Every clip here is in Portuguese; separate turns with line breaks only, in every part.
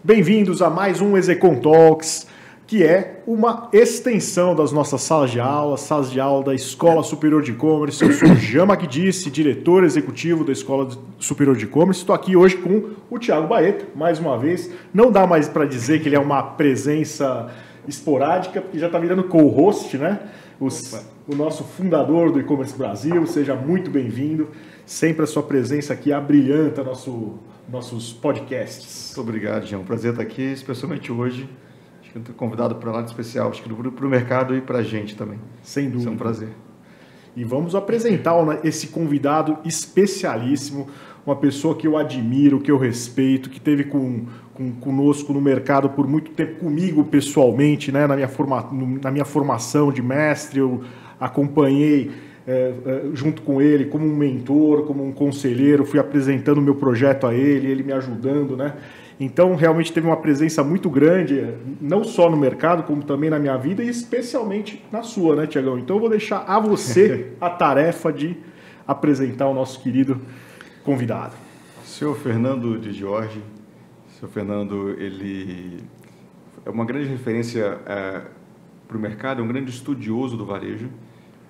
Bem-vindos a mais um Execom Talks, que é uma extensão das nossas salas de aula da Escola Superior de E-Commerce. Eu sou Jean Macdice, diretor executivo da Escola Superior de E-Commerce. Estou aqui hoje com o Thiago Baeta, mais uma vez. Não dá mais para dizer que ele é uma presença esporádica, porque já está virando co-host, né? O nosso fundador do E-Commerce Brasil. Seja muito bem-vindo. Sempre a sua presença aqui abrilhanta nossos podcasts.
Muito obrigado, Jean. Um prazer estar aqui, especialmente hoje. Acho que eu estou convidado para lá de especial, acho que para o mercado e para a gente também.
Sem dúvida.
Isso é um prazer.
E vamos apresentar esse convidado especialíssimo, uma pessoa que eu admiro, que eu respeito, que esteve conosco no mercado por muito tempo, comigo pessoalmente, né? Na minha formação de mestre, eu acompanhei junto com ele como um mentor, como um conselheiro, fui apresentando o meu projeto a ele me ajudando, né? Então, realmente teve uma presença muito grande, não só no mercado, como também na minha vida e especialmente na sua, né, Tiagão? Então, eu vou deixar a você a tarefa de apresentar o nosso querido convidado.
Senhor Fernando de Jorge. Senhor Fernando, ele é uma grande referência para o mercado, é um grande estudioso do varejo.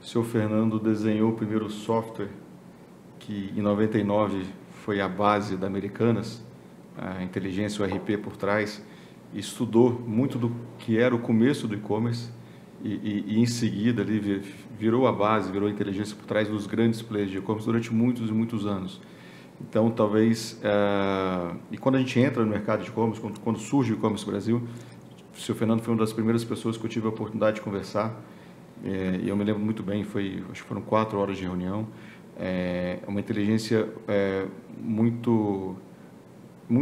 O senhor Fernando desenhou o primeiro software que, em 99, foi a base da Americanas, a inteligência, o RP por trás, e estudou muito do que era o começo do e-commerce e em seguida, ali, virou a base, virou a inteligência por trás dos grandes players de e-commerce durante muitos e muitos anos. Então, talvez... E quando a gente entra no mercado de e-commerce, quando surge o e-commerce Brasil, o senhor Fernando foi uma das primeiras pessoas que eu tive a oportunidade de conversar. E eu me lembro muito bem, acho que foram 4 horas de reunião. Uma inteligência muito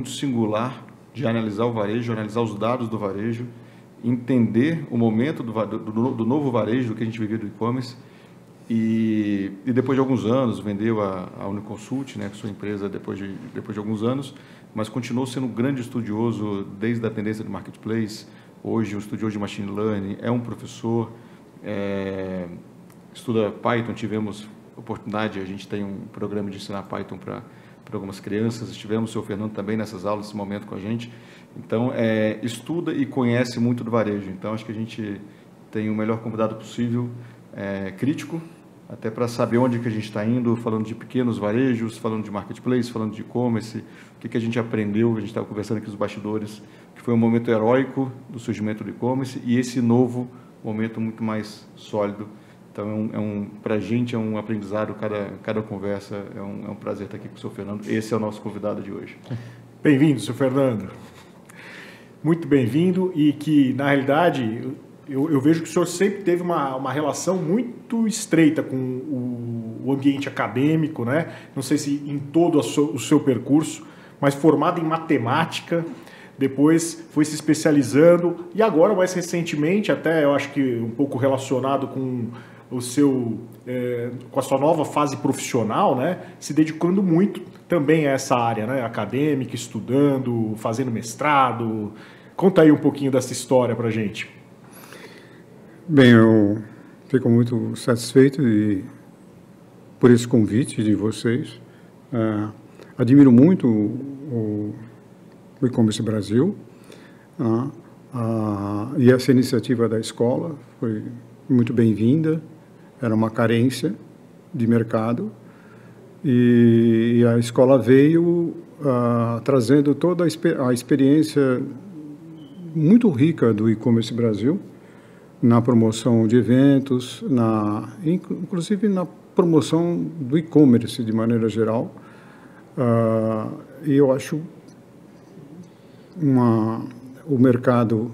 singular de analisar o varejo, analisar os dados do varejo, entender o momento do novo varejo, do que a gente vivia do e-commerce. E depois de alguns anos, vendeu a Uniconsult, né, que é sua empresa, depois de alguns anos, mas continuou sendo um grande estudioso desde a tendência do marketplace. Hoje, um estudioso de machine learning, é um professor, estuda Python. Tivemos oportunidade, a gente tem um programa de ensinar Python para algumas crianças, estivemos o senhor Fernando também nessas aulas, nesse momento com a gente. Então, estuda e conhece muito do varejo. Então, acho que a gente tem o melhor convidado possível, crítico, até para saber onde que a gente está indo, falando de pequenos varejos, falando de marketplace, falando de e-commerce, o que a gente aprendeu, a gente estava conversando aqui nos bastidores, que foi um momento heróico do surgimento do e-commerce e esse novo momento muito mais sólido. Então, para a gente é um aprendizado, cada conversa, é um prazer estar aqui com o senhor Fernando. Esse é o nosso convidado de hoje.
Bem-vindo, senhor Fernando. Muito bem-vindo e que, na realidade, eu vejo que o senhor sempre teve uma relação muito estreita com o ambiente acadêmico, né? Não sei se em todo o seu percurso, mas formado em matemática, depois foi se especializando e agora, mais recentemente, até eu acho que um pouco relacionado com com a sua nova fase profissional, né, se dedicando muito também a essa área, né, acadêmica, estudando, fazendo mestrado. Conta aí um pouquinho dessa história para a gente.
Bem, eu fico muito satisfeito por esse convite de vocês. Admiro muito o E-Commerce Brasil, e essa iniciativa da escola foi muito bem-vinda. Era uma carência de mercado e a escola veio trazendo toda a experiência muito rica do E-Commerce Brasil na promoção de eventos, inclusive na promoção do e-commerce de maneira geral. E eu acho o mercado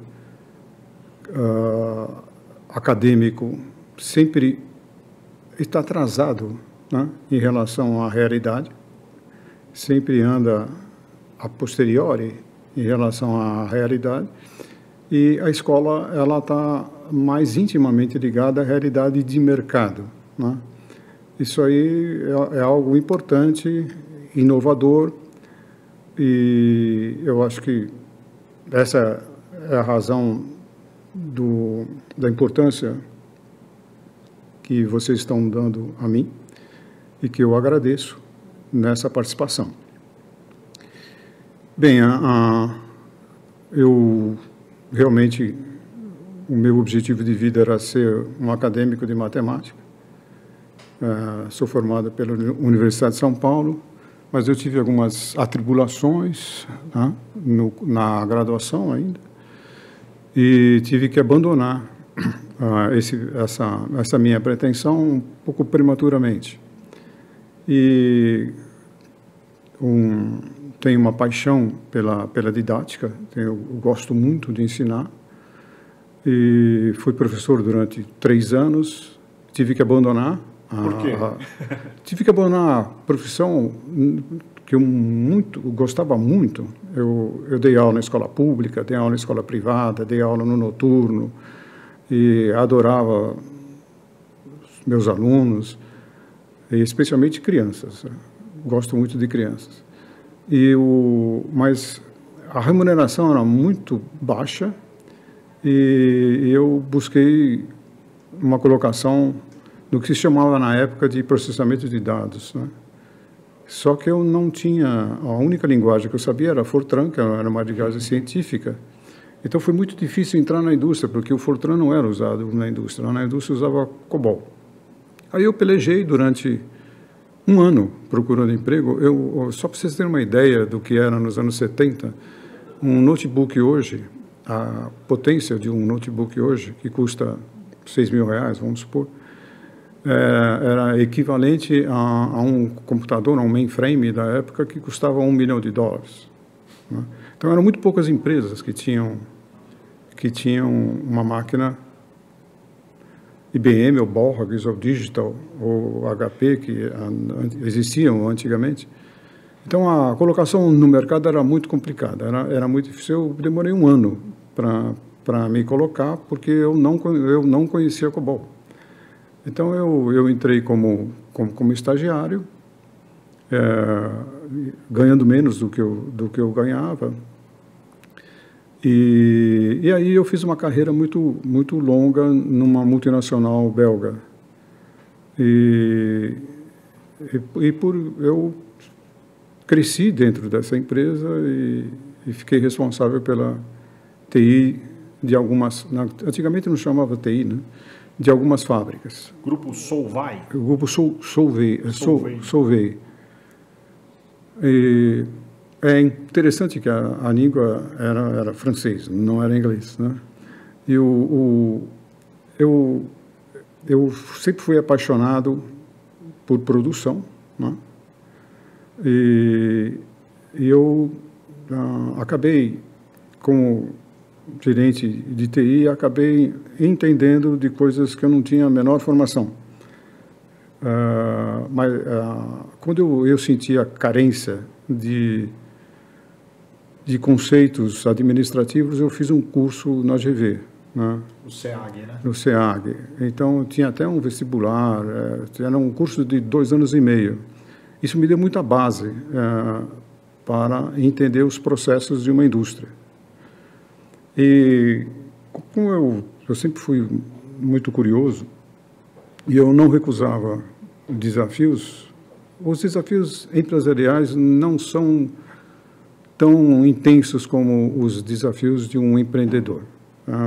acadêmico sempre está atrasado, né, em relação à realidade, sempre anda a posteriori em relação à realidade, e a escola ela está mais intimamente ligada à realidade de mercado, né? Isso aí é algo importante, inovador, e eu acho que essa é a razão da importância que vocês estão dando a mim e que eu agradeço nessa participação. Bem, eu realmente, o meu objetivo de vida era ser um acadêmico de matemática. Sou formado pela Universidade de São Paulo, mas eu tive algumas atribulações, né, na graduação ainda, e tive que abandonar essa minha pretensão um pouco prematuramente. E tenho uma paixão pela didática, eu gosto muito de ensinar, e fui professor durante 3 anos, tive que abandonar.
Por quê?
Tive que abandonar a profissão que eu gostava muito. Eu dei aula na escola pública, dei aula na escola privada, dei aula no noturno, e adorava os meus alunos, e especialmente crianças. Gosto muito de crianças. Mas a remuneração era muito baixa, e eu busquei uma colocação no que se chamava na época de processamento de dados, né? Só que eu não tinha, a única linguagem que eu sabia era Fortran, que era uma linguagem científica. Então foi muito difícil entrar na indústria, porque o Fortran não era usado na indústria usava COBOL. Aí eu pelejei durante 1 ano procurando emprego. Só para vocês terem uma ideia do que era nos anos 70, um notebook hoje, a potência de um notebook hoje, que custa R$6.000, vamos supor, era equivalente a um computador, a um mainframe da época, que custava $1 milhão, né? Então, eram muito poucas empresas que tinham uma máquina IBM, ou Borg, ou Digital, ou HP, que existiam antigamente. Então, a colocação no mercado era muito complicada, era muito difícil. Eu demorei 1 ano para me colocar, porque eu não conhecia COBOL. Então, eu entrei como estagiário, ganhando menos do que eu ganhava. E aí eu fiz uma carreira muito, muito longa numa multinacional belga. Eu cresci dentro dessa empresa e fiquei responsável pela TI de algumas... Antigamente não chamava TI, né? De algumas fábricas.
Grupo Solvay?
O grupo Solvay. É interessante que a língua era francês, não era inglês, né? E eu sempre fui apaixonado por produção, né? E eu acabei, como gerente de TI, acabei entendendo de coisas que eu não tinha a menor formação. Mas quando eu senti a carência de conceitos administrativos, eu fiz um curso na GV, né?
O SEAG, né?
No SEAG. Então, tinha até um vestibular, era um curso de 2 anos e meio. Isso me deu muita base para entender os processos de uma indústria. E como eu sempre fui muito curioso, e eu não recusava desafios, os desafios empresariais não são tão intensos como os desafios de um empreendedor.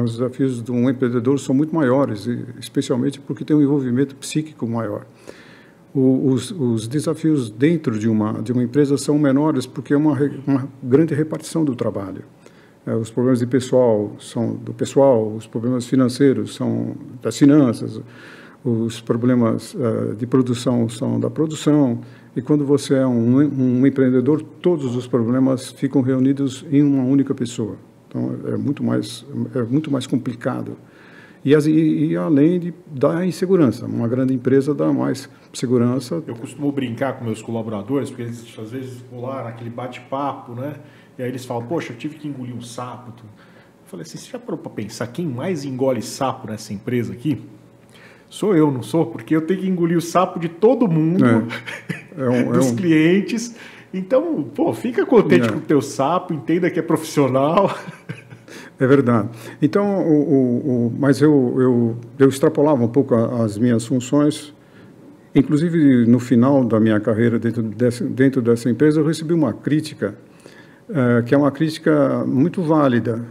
Os desafios de um empreendedor são muito maiores, especialmente porque tem um envolvimento psíquico maior. Os desafios dentro de uma empresa são menores porque é uma grande repartição do trabalho. Os problemas de pessoal são do pessoal, os problemas financeiros são das finanças, os problemas de produção são da produção, e quando você é um empreendedor, todos os problemas ficam reunidos em uma única pessoa. Então, é muito mais complicado. E além da insegurança, uma grande empresa dá mais segurança.
Eu costumo brincar com meus colaboradores, porque eles às vezes vão lá naquele bate-papo, né? E aí eles falam, poxa, eu tive que engolir um sapo. Eu falei assim, você já parou para pensar quem mais engole sapo nessa empresa aqui? Sou eu, não sou? Porque eu tenho que engolir o sapo de todo mundo, dos clientes. Então, pô, fica contente com o teu sapo, entenda que é profissional.
É verdade. Então, mas eu extrapolava um pouco as minhas funções. Inclusive, no final da minha carreira dentro dessa empresa, eu recebi uma crítica que é uma crítica muito válida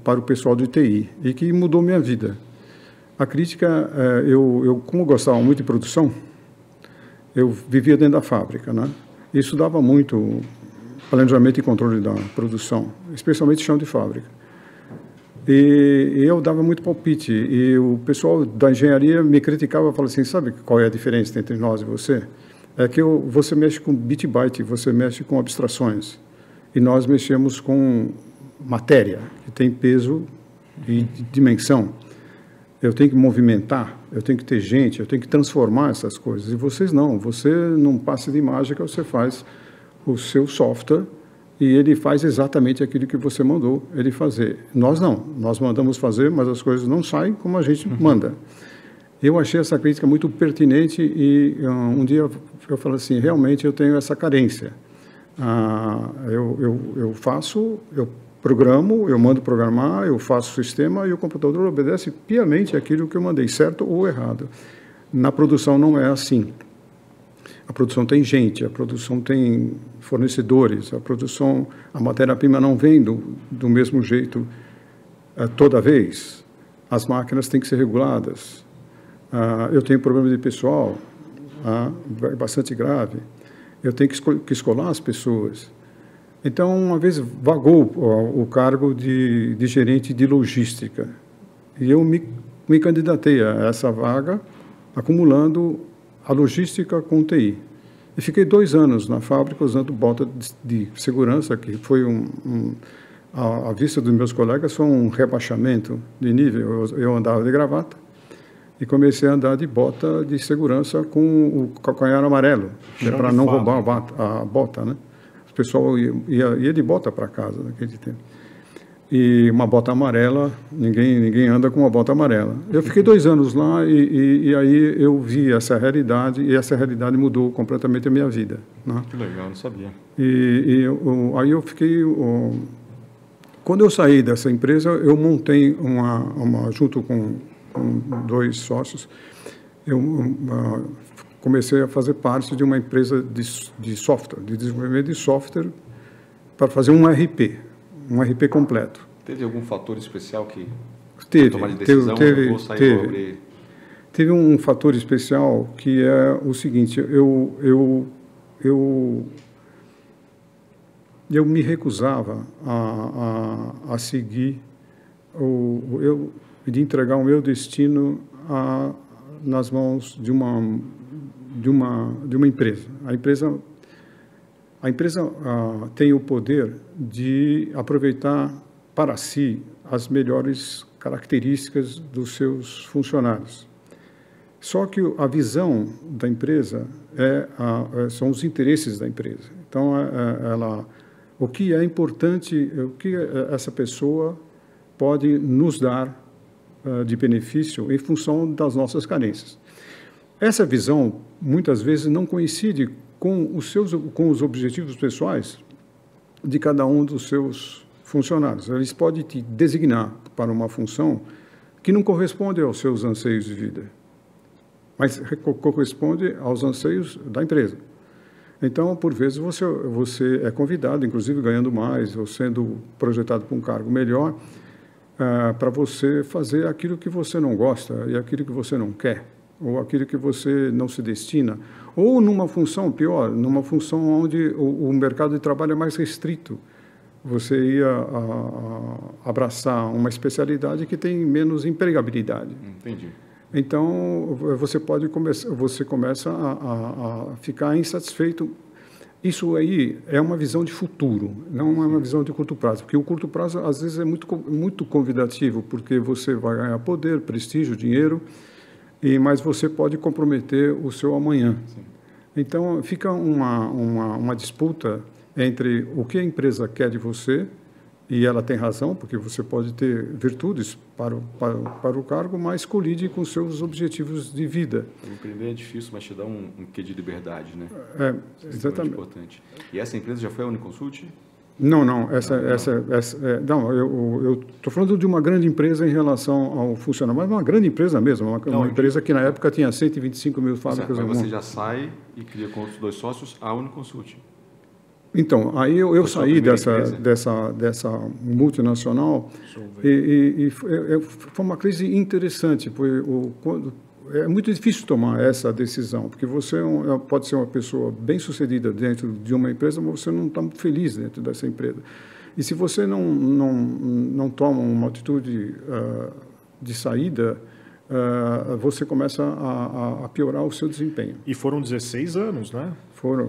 para o pessoal do TI e que mudou minha vida. A crítica, eu como gostava muito de produção, eu vivia dentro da fábrica, né? Isso dava muito planejamento e controle da produção, especialmente chão de fábrica. E eu dava muito palpite, e o pessoal da engenharia me criticava, falava assim, sabe qual é a diferença entre nós e você? É que você mexe com bit byte, você mexe com abstrações, e nós mexemos com matéria, que tem peso e dimensão. Eu tenho que movimentar, eu tenho que ter gente, eu tenho que transformar essas coisas. E vocês não, você num passe de mágica, você faz o seu software e ele faz exatamente aquilo que você mandou ele fazer. Nós não, nós mandamos fazer, mas as coisas não saem como a gente manda. Eu achei essa crítica muito pertinente e um dia eu falei assim, realmente eu tenho essa carência. Eu programo, eu mando programar, eu faço o sistema e o computador obedece piamente aquilo que eu mandei, certo ou errado. Na produção não é assim. A produção tem gente, a produção tem fornecedores, a matéria-prima não vem do mesmo jeito toda vez. As máquinas têm que ser reguladas. Eu tenho problema de pessoal, bastante grave. Eu tenho que escolar as pessoas. Então, uma vez vagou o cargo de gerente de logística. E eu me candidatei a essa vaga, acumulando a logística com TI. E fiquei 2 anos na fábrica usando bota de segurança, que foi à vista dos meus colegas, foi um rebaixamento de nível. Eu andava de gravata e comecei a andar de bota de segurança com o calcanhar amarelo, para não roubar a bota, né? O pessoal ia de bota para casa naquele tempo. E uma bota amarela, ninguém anda com uma bota amarela. Eu fiquei 2 anos lá e aí eu vi essa realidade e essa realidade mudou completamente a minha vida, né?
Que legal, não sabia.
Aí eu fiquei... Quando eu saí dessa empresa, eu montei junto com 2 sócios, eu comecei a fazer parte de uma empresa de software, de desenvolvimento de software, para fazer um RP completo.
Teve algum fator especial que
tomar de decisão? Teve um fator especial que é o seguinte: eu me recusava a seguir de entregar o meu destino nas mãos de uma empresa. A empresa tem o poder de aproveitar para si as melhores características dos seus funcionários. Só que a visão da empresa são os interesses da empresa. Então, o que é importante, o que essa pessoa pode nos dar de benefício em função das nossas carências. Essa visão, muitas vezes, não coincide com os objetivos pessoais de cada um dos seus funcionários. Eles podem te designar para uma função que não corresponde aos seus anseios de vida, mas corresponde aos anseios da empresa. Então, por vezes, você é convidado, inclusive ganhando mais, ou sendo projetado para um cargo melhor, para você fazer aquilo que você não gosta e aquilo que você não quer, ou aquilo que você não se destina, ou numa função pior, numa função onde o mercado de trabalho é mais restrito. Você ia abraçar uma especialidade que tem menos empregabilidade.
Entendi.
Então, você começa a ficar insatisfeito. Isso aí é uma visão de futuro, não é uma visão de curto prazo, porque o curto prazo, às vezes, é muito convidativo, porque você vai ganhar poder, prestígio, dinheiro, mas você pode comprometer o seu amanhã. Sim. Então, fica uma disputa entre o que a empresa quer de você, e ela tem razão, porque você pode ter virtudes para o cargo, mas colide com seus objetivos de vida.
Empreender é difícil, mas te dá um quê de liberdade, né?
Exatamente.
É importante. E essa empresa já foi a Uniconsult?
Não. Não, eu estou falando de uma grande empresa em relação ao funcionário, mas uma grande empresa mesmo, uma empresa que na época tinha 125 mil fábricas.
Mas você já sai e cria com outros 2 sócios a Uniconsult?
Então, aí eu saí dessa multinacional e foi uma crise interessante. É muito difícil tomar essa decisão, porque você pode ser uma pessoa bem-sucedida dentro de uma empresa, mas você não está muito feliz dentro dessa empresa. E se você não toma uma atitude de saída, você começa a piorar o seu desempenho.
E foram 16 anos, né?
Foram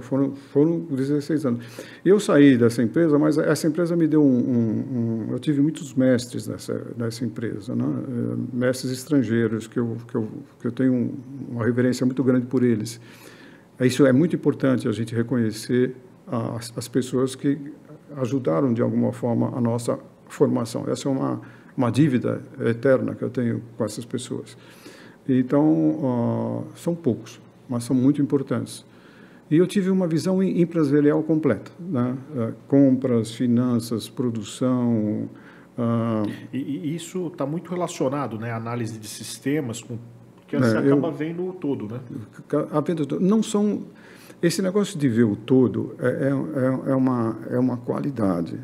16 anos. Eu saí dessa empresa, mas essa empresa me deu eu tive muitos mestres nessa empresa, né? Mestres estrangeiros, que eu tenho uma reverência muito grande por eles. Isso é muito importante, a gente reconhecer as pessoas que ajudaram, de alguma forma, a nossa formação. Essa é uma dívida eterna que eu tenho com essas pessoas. Então, são poucos, mas são muito importantes. E eu tive uma visão empresarial completa, né? Compras, finanças, produção.
E isso está muito relacionado, né? A análise de sistemas, que você acaba vendo o todo, né?
Não são... Esse negócio de ver o todo é uma qualidade.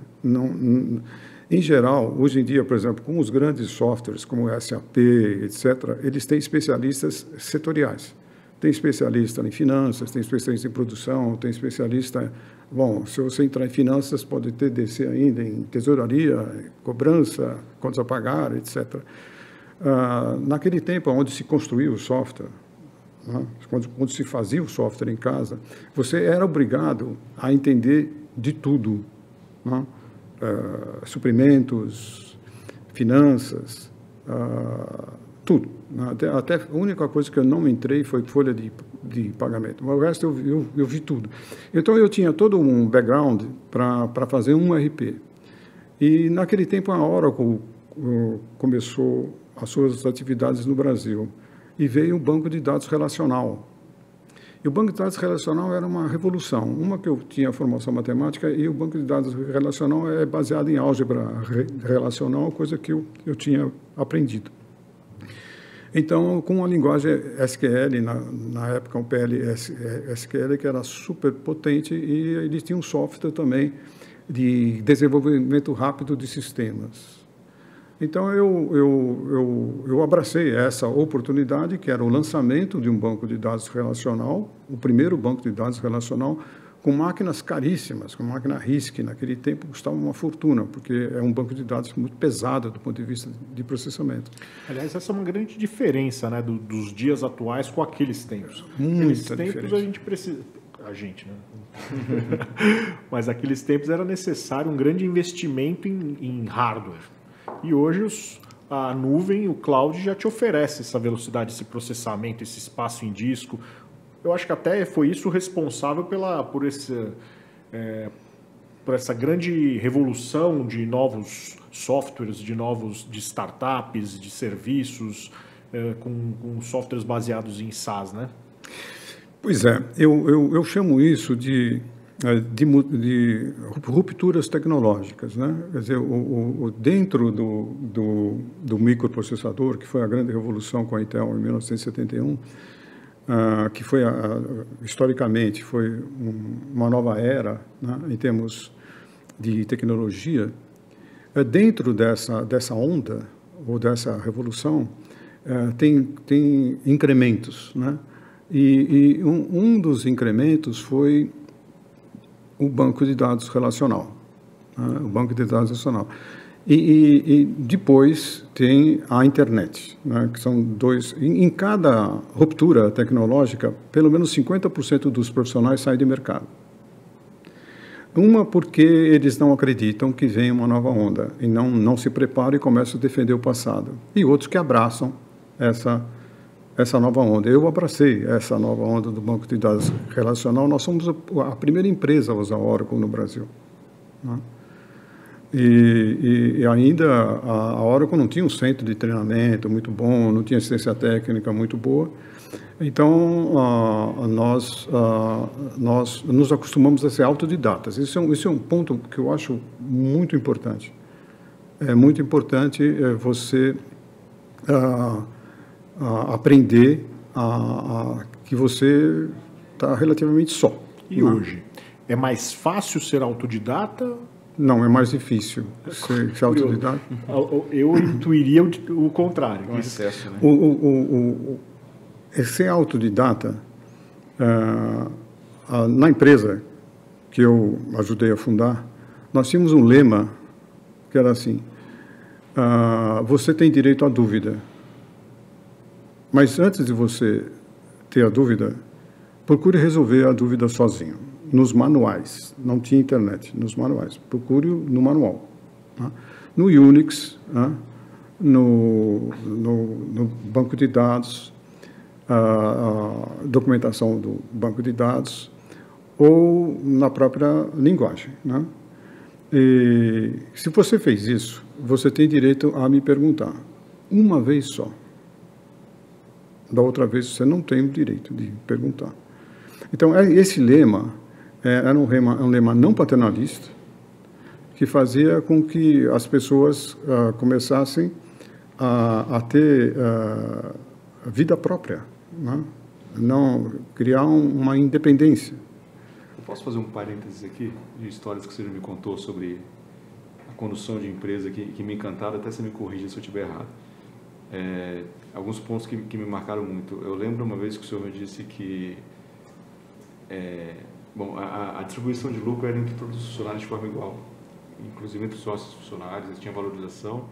Em geral, hoje em dia, por exemplo, com os grandes softwares como o SAP, etc., eles têm especialistas setoriais. Tem especialista em finanças, tem especialista em produção, tem especialista... Bom, se você entrar em finanças, pode ter DC ainda em tesouraria, cobrança, contas a pagar, etc. Naquele tempo onde se construía o software, né, quando se fazia o software em casa, você era obrigado a entender de tudo, né? Suprimentos, finanças, tudo. Até a única coisa que eu não entrei foi folha de pagamento, mas o resto eu vi tudo. Então, eu tinha todo um background para fazer um ERP. E, naquele tempo, a Oracle começou as suas atividades no Brasil e veio o banco de dados relacional. E o banco de dados relacional era uma revolução. Uma que eu tinha formação matemática e o banco de dados relacional é baseado em álgebra relacional, coisa que eu tinha aprendido. Então, com a linguagem SQL, na época o SQL, que era super potente, e eles tinham um software também de desenvolvimento rápido de sistemas. Então, eu abracei essa oportunidade, que era o lançamento de um banco de dados relacional, o primeiro banco de dados relacional, com máquinas caríssimas, com máquina RISC. Naquele tempo custava uma fortuna, porque é um banco de dados muito pesado do ponto de vista de processamento.
Aliás, essa é uma grande diferença, né, dos dias atuais com aqueles tempos. Aqueles tempos a gente precisa... A gente, né? Mas aqueles tempos era necessário um grande investimento em hardware. E hoje a nuvem, o cloud, já te oferece essa velocidade, esse processamento, esse espaço em disco. Eu acho que até foi isso responsável por essa grande revolução de novos softwares, de startups, de serviços, com softwares baseados em SaaS, né?
Pois é, eu chamo isso de rupturas tecnológicas, né? Quer dizer, dentro do microprocessador, que foi a grande revolução com a Intel em 1971, que foi, historicamente, foi uma nova era, né, em termos de tecnologia. Dentro dessa onda, ou dessa revolução, tem incrementos, né? E um dos incrementos foi o banco de dados relacional, né? O banco de dados relacional. E depois tem a internet, né, que são dois... Em cada ruptura tecnológica, pelo menos 50% dos profissionais saem de mercado. Uma porque eles não acreditam que vem uma nova onda, e não se preparam e começam a defender o passado. E outros que abraçam essa nova onda. Eu abracei essa nova onda do banco de dados relacional. Nós somos a primeira empresa a usar Oracle no Brasil, né? E ainda a Oracle não tinha um centro de treinamento muito bom, não tinha assistência técnica muito boa. Então, nós nos acostumamos a ser autodidatas. Isso é um ponto que eu acho muito importante. É muito importante você aprender que você está relativamente só.
E hoje? É mais fácil ser autodidata?
Não, é mais difícil ser autodidata.
Eu intuiria o contrário.
Um excesso, né?
Ser autodidata, na empresa que eu ajudei a fundar, nós tínhamos um lema que era assim: você tem direito à dúvida, mas antes de você ter a dúvida, procure resolver a dúvida sozinho, nos manuais. Não tinha internet, nos manuais. Procure no manual. Tá? No Unix, no banco de dados, a documentação do banco de dados, ou na própria linguagem. Né? E, se você fez isso, você tem direito a me perguntar uma vez só. Da outra vez, você não tem o direito de perguntar. Então, esse lema era um lema não paternalista, que fazia com que as pessoas começassem a ter vida própria, né? Não criar uma independência.
Eu posso fazer um parênteses aqui de histórias que você já me contou sobre a condução de empresa que me encantaram, até você me corrija se eu estiver errado. Alguns pontos que me marcaram muito. Eu lembro uma vez que o senhor me disse que a distribuição de lucro era entre todos os funcionários de forma igual, inclusive entre os sócios funcionários, tinha valorização.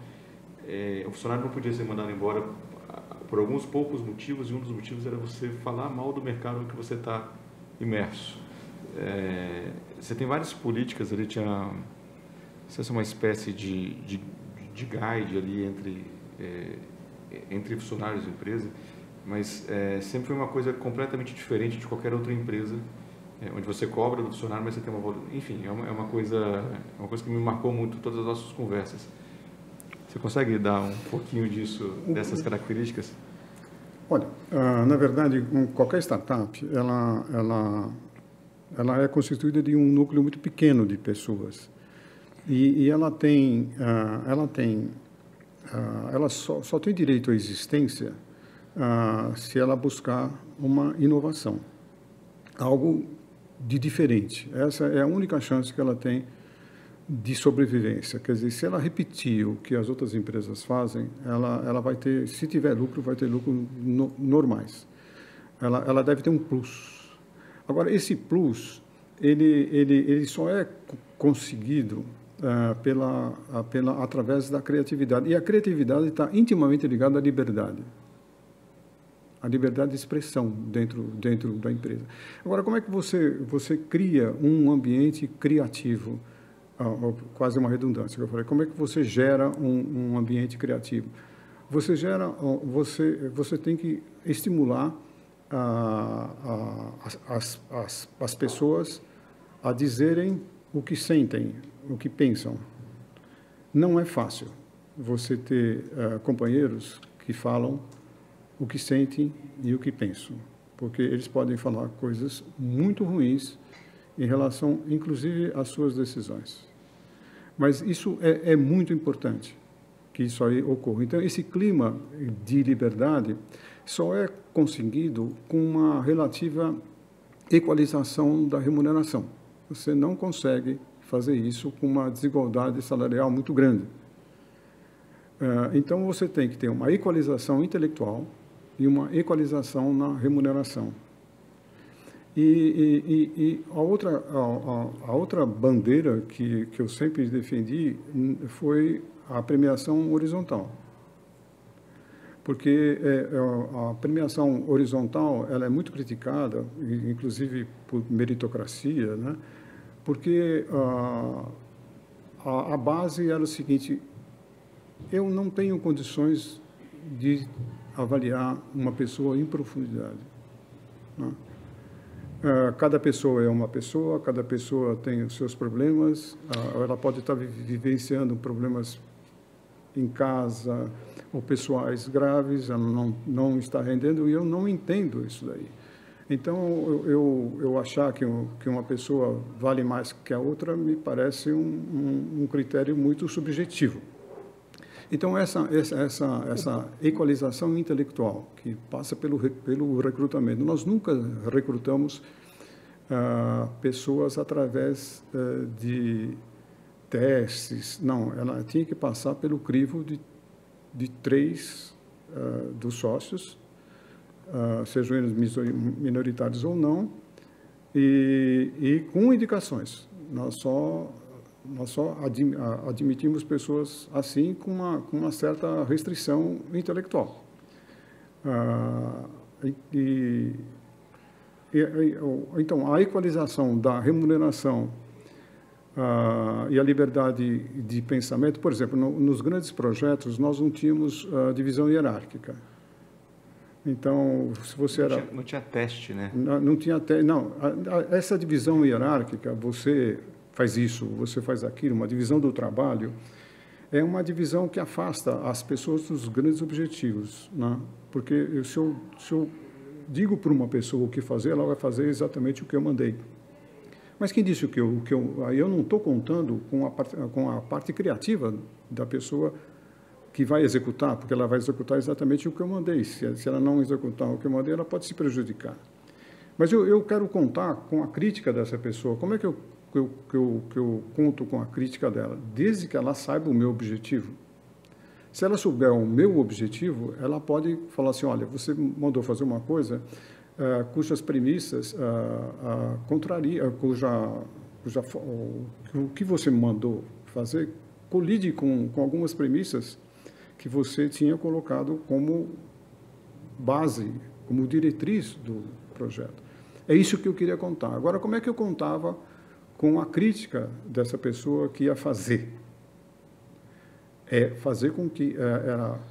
O funcionário não podia ser mandado embora por alguns poucos motivos, e um dos motivos era você falar mal do mercado em que você está imerso. Você tem várias políticas ali, tinha uma espécie de guide ali entre funcionários e empresa, mas sempre foi uma coisa completamente diferente de qualquer outra empresa, onde você cobra do funcionário, mas você tem uma... Enfim, é uma coisa que me marcou muito todas as nossas conversas. Você consegue dar um pouquinho dessas características?
Olha, na verdade, qualquer startup, ela é constituída de um núcleo muito pequeno de pessoas. E ela só tem direito à existência se ela buscar uma inovação, algo de diferente. Essa é a única chance que ela tem de sobrevivência. Quer dizer, se ela repetir o que as outras empresas fazem, ela vai ter, se tiver lucro, vai ter lucro normais. Ela deve ter um plus. Agora, esse plus, ele só é conseguido através da criatividade. E a criatividade está intimamente ligada à liberdade. A liberdade de expressão dentro da empresa. Agora, como é que você cria um ambiente criativo? Quase uma redundância que eu falei. Como é que você gera um ambiente criativo? Você tem que estimular as pessoas a dizerem o que sentem, o que pensam. Não é fácil você ter companheiros que falam o que sentem e o que pensam, porque eles podem falar coisas muito ruins em relação, inclusive, às suas decisões. Mas isso é muito importante, que isso aí ocorra. Então, esse clima de liberdade só é conseguido com uma relativa equalização da remuneração. Você não consegue fazer isso com uma desigualdade salarial muito grande. Então, você tem que ter uma equalização intelectual e uma equalização na remuneração. E a outra bandeira que eu sempre defendi foi a premiação horizontal. Porque a premiação horizontal ela é muito criticada, inclusive por meritocracia, né? Porque a base era o seguinte: eu não tenho condições de avaliar uma pessoa em profundidade, né? Cada pessoa é uma pessoa, cada pessoa tem os seus problemas, ela pode estar vivenciando problemas em casa ou pessoais graves, ela não está rendendo, e eu não entendo isso daí. Então, eu achar que uma pessoa vale mais que a outra me parece um critério muito subjetivo. Então, essa equalização intelectual que passa pelo recrutamento. Nós nunca recrutamos pessoas através de testes. Não, ela tinha que passar pelo crivo de 3 dos sócios, sejam eles minoritários ou não, e com indicações. Nós só admitimos pessoas assim com uma certa restrição intelectual. Então, a equalização da remuneração e a liberdade de pensamento, por exemplo, nos grandes projetos, nós não tínhamos divisão hierárquica. Então, se você era...
Não tinha teste, né?
Não tinha teste, não. Essa divisão hierárquica, você faz isso, você faz aquilo, uma divisão do trabalho, é uma divisão que afasta as pessoas dos grandes objetivos, né? Porque se eu digo para uma pessoa o que fazer, ela vai fazer exatamente o que eu mandei. Mas quem disse aí eu não estou contando com a parte criativa da pessoa que vai executar, porque ela vai executar exatamente o que eu mandei. Se ela não executar o que eu mandei, ela pode se prejudicar. Mas eu quero contar com a crítica dessa pessoa. Como é que eu conto com a crítica dela? Desde que ela saiba o meu objetivo. Se ela souber o meu objetivo, ela pode falar assim, olha, você mandou fazer uma coisa cujas premissas o que você mandou fazer colide com algumas premissas que você tinha colocado como base, como diretriz do projeto. É isso que eu queria contar. Agora, como é que eu contava com a crítica dessa pessoa que ia fazer? É fazer com que,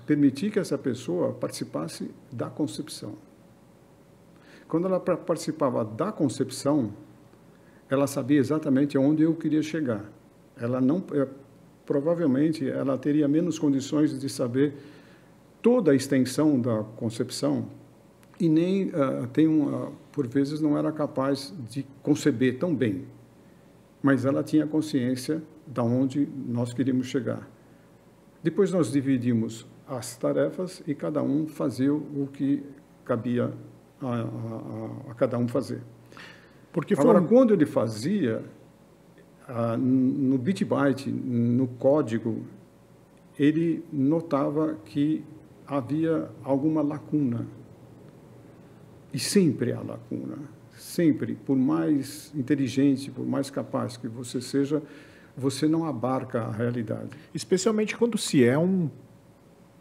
permitir que essa pessoa participasse da concepção. Quando ela participava da concepção, ela sabia exatamente aonde eu queria chegar. Ela não, provavelmente, ela teria menos condições de saber toda a extensão da concepção e nem por vezes não era capaz de conceber tão bem. Mas ela tinha consciência de onde nós queríamos chegar. Depois nós dividimos as tarefas e cada um fazia o que cabia a cada um fazer. Agora, quando ele fazia, no bit-byte, no código, ele notava que havia alguma lacuna. E sempre há lacuna. Sempre, por mais inteligente, por mais capaz que você seja, você não abarca a realidade.
Especialmente quando se é um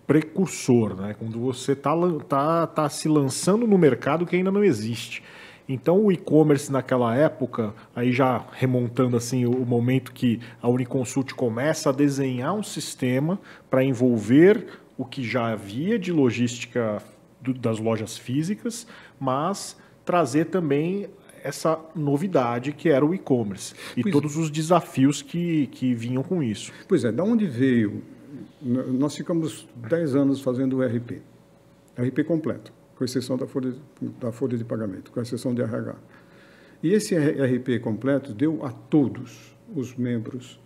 precursor, né? Quando você tá se lançando no mercado que ainda não existe. Então o e-commerce naquela época, aí já remontando assim o momento que a Uniconsult começa a desenhar um sistema para envolver o que já havia de logística das lojas físicas, mas trazer também essa novidade que era o e-commerce e todos os desafios que vinham com isso.
Pois é, da onde veio? Nós ficamos 10 anos fazendo o RP completo, com exceção da folha de pagamento, com exceção de RH. E esse RP completo deu a todos os membros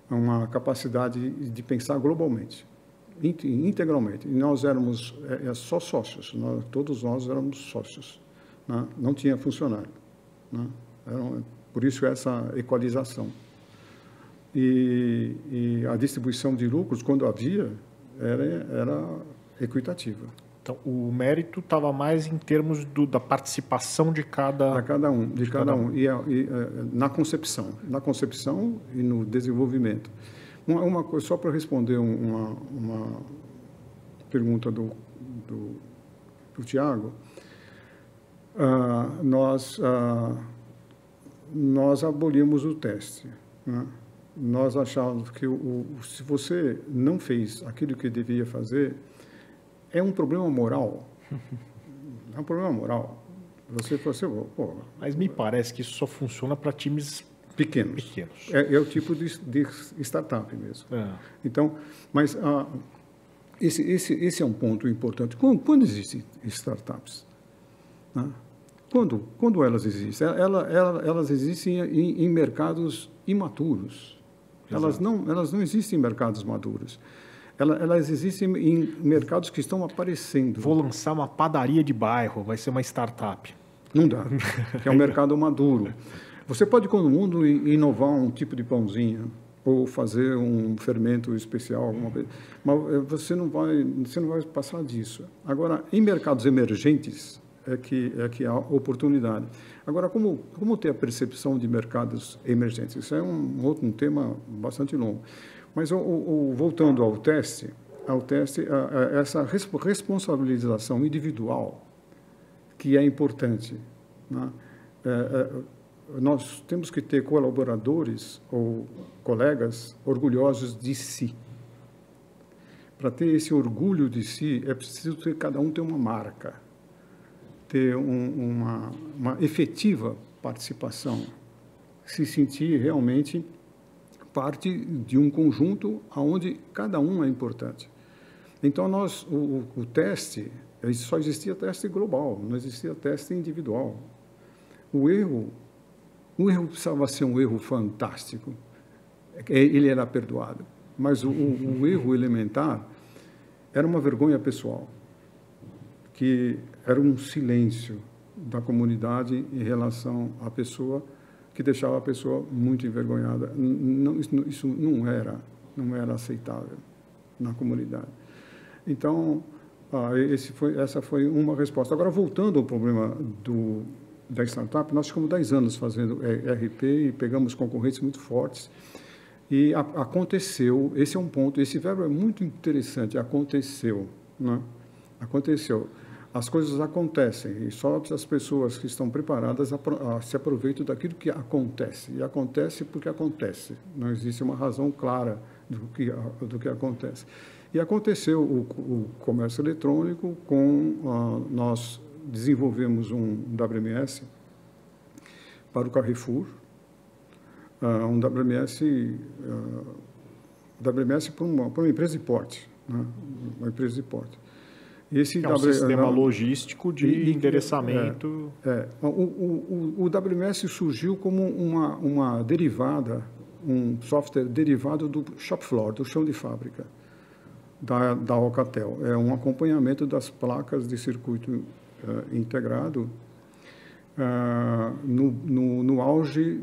uma capacidade de pensar globalmente, integralmente. E nós éramos só sócios, todos nós éramos sócios, né? Não tinha funcionário, né? Por isso essa equalização. E a distribuição de lucros, quando havia, era equitativa.
Então, o mérito estava mais em termos da participação de cada
um. E na concepção e no desenvolvimento. Uma coisa, só para responder uma pergunta do Tiago, nós abolimos o teste, né? Nós achávamos que se você não fez aquilo que devia fazer, é um problema moral. É um problema moral. Você
mas me parece que isso só funciona para times pequenos.
É o tipo de startup mesmo. É. Então, mas esse é um ponto importante. Quando existem startups? Né? Quando elas existem? Elas existem em mercados imaturos. Elas não existem em mercados maduros. Elas existem em mercados que estão aparecendo.
Vou lançar uma padaria de bairro, vai ser uma startup.
Não dá, que é um mercado maduro. Você pode, com o mundo, inovar um tipo de pãozinho ou fazer um fermento especial, alguma coisa, mas você não vai passar disso. Agora, em mercados emergentes é que há oportunidade. Agora, como ter a percepção de mercados emergentes? Isso é um tema bastante longo. Mas voltando ao teste, essa responsabilização individual que é importante, né? Nós temos que ter colaboradores ou colegas orgulhosos de si. Para ter esse orgulho de si, é preciso ter cada um ter uma marca, ter uma efetiva participação, se sentir realmente parte de um conjunto onde cada um é importante. Então, o teste, só existia teste global, não existia teste individual. O erro precisava ser um erro fantástico. Ele era perdoado. Mas o erro elementar era uma vergonha pessoal, que era um silêncio da comunidade em relação à pessoa, que deixava a pessoa muito envergonhada. Isso não era aceitável na comunidade. Então, essa foi uma resposta. Agora, voltando ao problema da startup, nós ficamos 10 anos fazendo RP e pegamos concorrentes muito fortes. E aconteceu, esse é um ponto, esse verbo é muito interessante, aconteceu, né? Aconteceu. As coisas acontecem e só as pessoas que estão preparadas se aproveitam daquilo que acontece. E acontece porque acontece. Não existe uma razão clara do que acontece. E aconteceu o comércio eletrônico nós desenvolvemos um WMS para o Carrefour, um WMS para uma empresa de porte, né? Uma empresa de porte. Esse
é um sistema logístico de endereçamento.
O WMS surgiu como uma derivada, um software derivado do shop floor, do chão de fábrica da Alcatel. É um acompanhamento das placas de circuito integrado no auge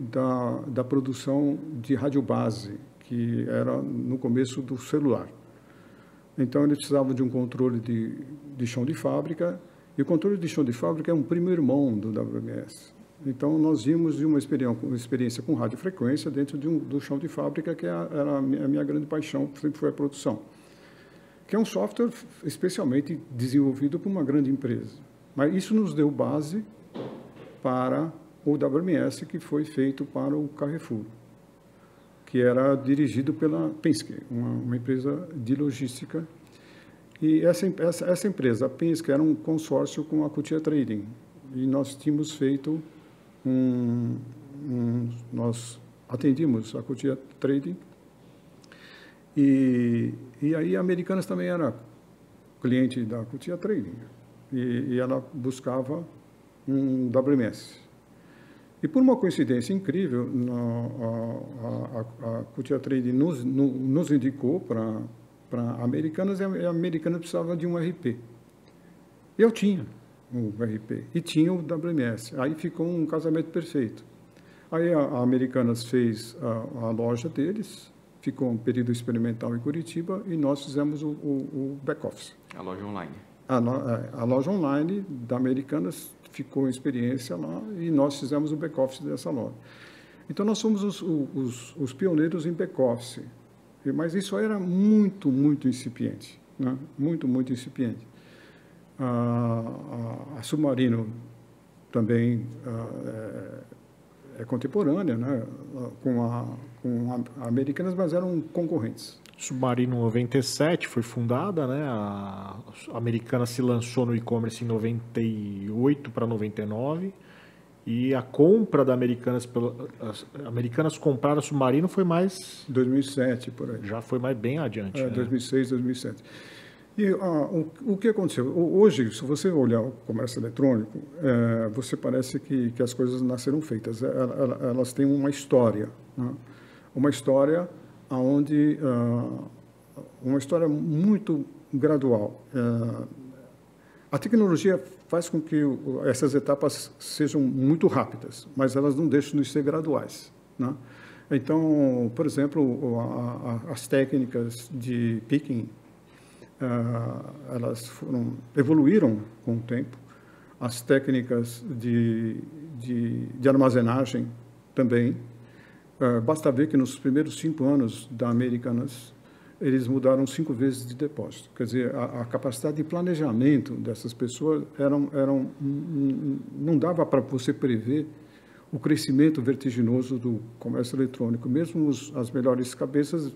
da produção de radiobase, que era no começo do celular. Então, eles precisavam de um controle de chão de fábrica, e o controle de chão de fábrica é um primo irmão do WMS. Então, nós vimos uma experiência com radiofrequência dentro do chão de fábrica, que era a minha grande paixão, sempre foi a produção, que é um software especialmente desenvolvido por uma grande empresa. Mas isso nos deu base para o WMS, que foi feito para o Carrefour, que era dirigido pela Penske, uma empresa de logística. E essa empresa, a Penske, era um consórcio com a Cutia Trading. E nós tínhamos feito nós atendimos a Cutia Trading. E aí a Americanas também era cliente da Cutia Trading. E ela buscava um WMS. E por uma coincidência incrível, a Cutia Trading nos indicou para a Americanas, e a Americanas precisava de um RP. Eu tinha um RP e tinha o WMS. Aí ficou um casamento perfeito. Aí a Americanas fez a loja deles, ficou um período experimental em Curitiba e nós fizemos o back-office.
A loja online.
A loja online da Americanas ficou em experiência lá e nós fizemos o back-office dessa loja. Então, nós somos os pioneiros em back-office, mas isso era muito, muito incipiente, né? Muito, muito incipiente. A Submarino também é contemporânea, né? com a Americanas, mas eram concorrentes.
Submarino 97 foi fundada, né? A Americanas se lançou no e-commerce em 98 para 99 e a compra da Americanas Americanas comprar a Submarino foi mais
2007 por aí.
Já foi mais bem adiante.
2006, 2007. E o que aconteceu? Hoje, se você olhar o comércio eletrônico, você parece que as coisas nasceram feitas. Elas têm uma história, né? Uma história onde uma história muito gradual. A tecnologia faz com que essas etapas sejam muito rápidas, mas elas não deixam de ser graduais, né? Então, por exemplo, as técnicas de picking, elas evoluíram com o tempo. As técnicas de armazenagem também. Basta ver que nos primeiros 5 anos da Americanas, eles mudaram 5 vezes de depósito. Quer dizer, a capacidade de planejamento dessas pessoas não dava para você prever o crescimento vertiginoso do comércio eletrônico. Mesmo as melhores cabeças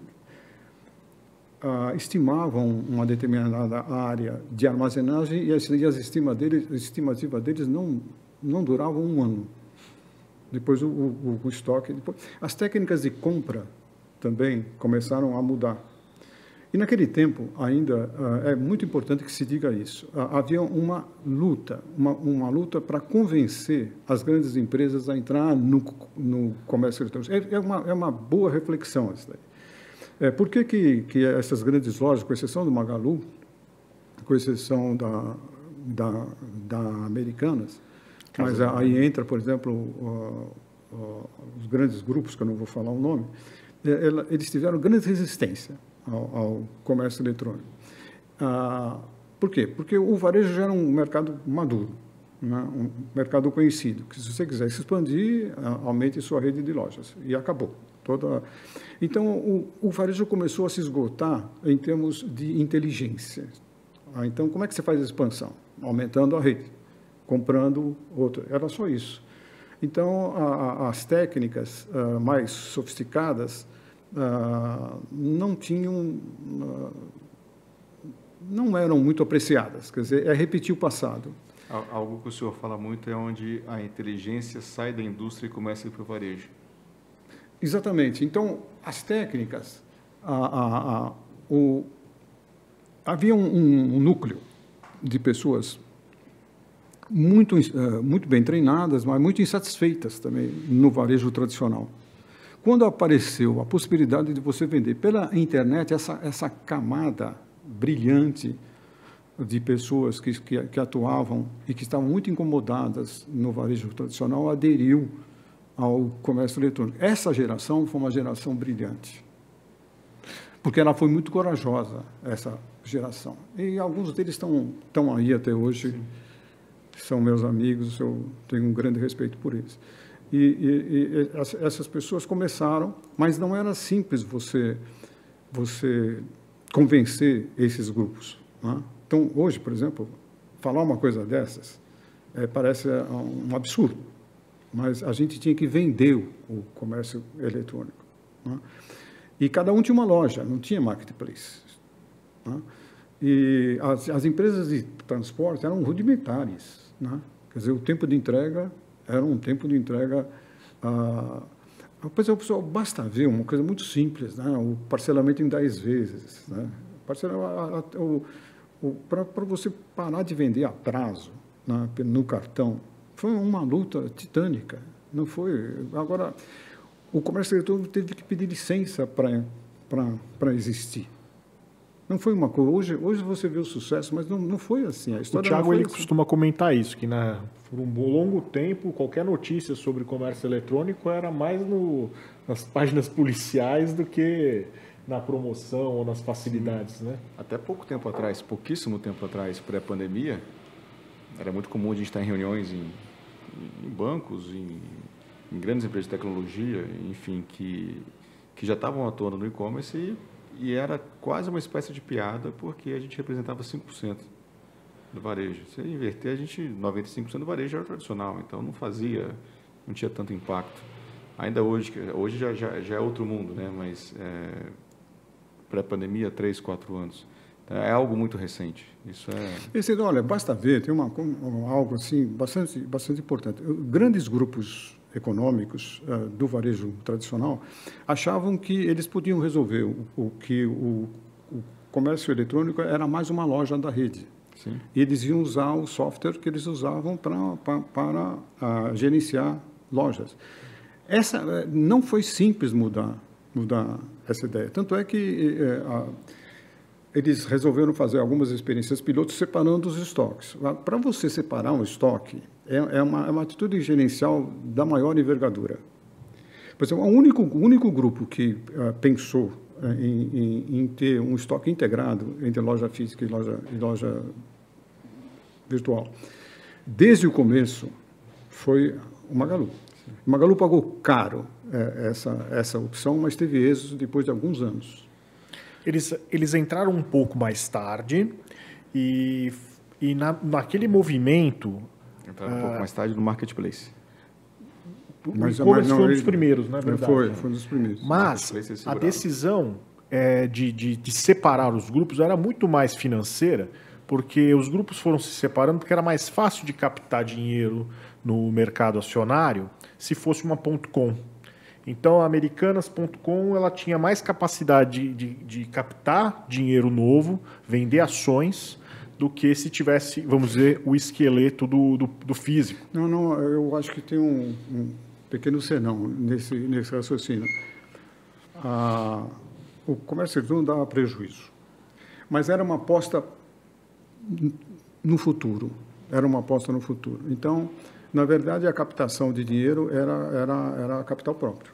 estimavam uma determinada área de armazenagem e as estimativa deles não duravam 1 ano. Depois o estoque. As técnicas de compra também começaram a mudar. E naquele tempo, ainda, é muito importante que se diga isso, havia uma luta para convencer as grandes empresas a entrar no comércio eletrônico. É uma boa reflexão essa daí. Por que essas grandes lojas, com exceção do Magalu, com exceção da Americanas, mas aí entra, por exemplo, os grandes grupos, que eu não vou falar o nome, eles tiveram grande resistência ao comércio eletrônico. Por quê? Porque o varejo já era um mercado maduro, né? Um mercado conhecido, que se você quiser se expandir, aumente sua rede de lojas. E acabou. Então, o varejo começou a se esgotar em termos de inteligência. Então, como é que você faz a expansão? Aumentando a rede, comprando outra. Era só isso. Então, as técnicas mais sofisticadas não eram muito apreciadas, quer dizer, repetir o passado.
Algo que o senhor fala muito é onde a inteligência sai da indústria e começa a ir para o varejo.
Exatamente. Então, as técnicas, havia um núcleo de pessoas muito bem treinadas, mas muito insatisfeitas também no varejo tradicional. Quando apareceu a possibilidade de você vender pela internet, essa camada brilhante de pessoas que atuavam e que estavam muito incomodadas no varejo tradicional aderiu ao comércio eletrônico. Essa geração foi uma geração brilhante, porque ela foi muito corajosa, essa geração. E alguns deles estão aí até hoje. Sim. São meus amigos, eu tenho um grande respeito por eles. E essas pessoas começaram, mas não era simples você convencer esses grupos, né? Então, hoje, por exemplo, falar uma coisa dessas parece um absurdo, mas a gente tinha que vender o comércio eletrônico, né? E cada um tinha uma loja, não tinha marketplace, né? E as empresas de transporte eram rudimentares, né? Quer dizer, o tempo de entrega era um tempo de entrega. Pessoal, basta ver uma coisa muito simples, né? O parcelamento em 10 vezes, né? Para você parar de vender a prazo, né, no cartão, foi uma luta titânica. Não foi. Agora, o comércio eletrônico teve que pedir licença para existir. Não foi uma coisa. Hoje você vê o sucesso, mas não foi assim. A história
o Thiago
não foi
assim. Costuma comentar isso, que por um longo tempo, qualquer notícia sobre comércio eletrônico era mais nas páginas policiais do que na promoção ou nas facilidades, né?
Até pouco tempo atrás, pouquíssimo tempo atrás, pré-pandemia, era muito comum a gente estar em reuniões em bancos, em grandes empresas de tecnologia, enfim, que já estavam atuando no e-commerce e era quase uma espécie de piada, porque a gente representava 5% do varejo. Se inverter, 95% do varejo era tradicional, então não tinha tanto impacto. Ainda hoje já é outro mundo, né? Mas pré-pandemia, 3, 4 anos. É algo muito recente. Isso é...
Olha, basta ver, tem algo assim bastante importante. Grandes grupos econômicos do varejo tradicional achavam que eles podiam resolver que o comércio eletrônico era mais uma loja da rede.
Sim.
E eles iam usar o software que eles usavam para gerenciar lojas. Não foi simples mudar essa ideia. Tanto é que eles resolveram fazer algumas experiências pilotos separando os estoques. Para você separar um estoque, é uma atitude gerencial da maior envergadura. Por exemplo, o único grupo que pensou em ter um estoque integrado entre loja física e loja virtual, desde o começo, foi o Magalu. O Magalu pagou caro essa opção, mas teve êxito depois de alguns anos.
Eles entraram um pouco mais tarde e naquele movimento...
Entraram um pouco mais tarde no Marketplace.
O e-commerce foi um dos primeiros, não é verdade?
Foi um dos primeiros.
Mas a decisão de separar os grupos era muito mais financeira, porque os grupos foram se separando porque era mais fácil de captar dinheiro no mercado acionário se fosse uma .com. Então, a Americanas.com ela tinha mais capacidade de captar dinheiro novo, vender ações, do que se tivesse, vamos dizer, o esqueleto do físico.
Não, eu acho que tem um pequeno senão nesse raciocínio. O comércio eletrônico dava prejuízo, mas era uma aposta no futuro. Então, na verdade, a captação de dinheiro era capital próprio,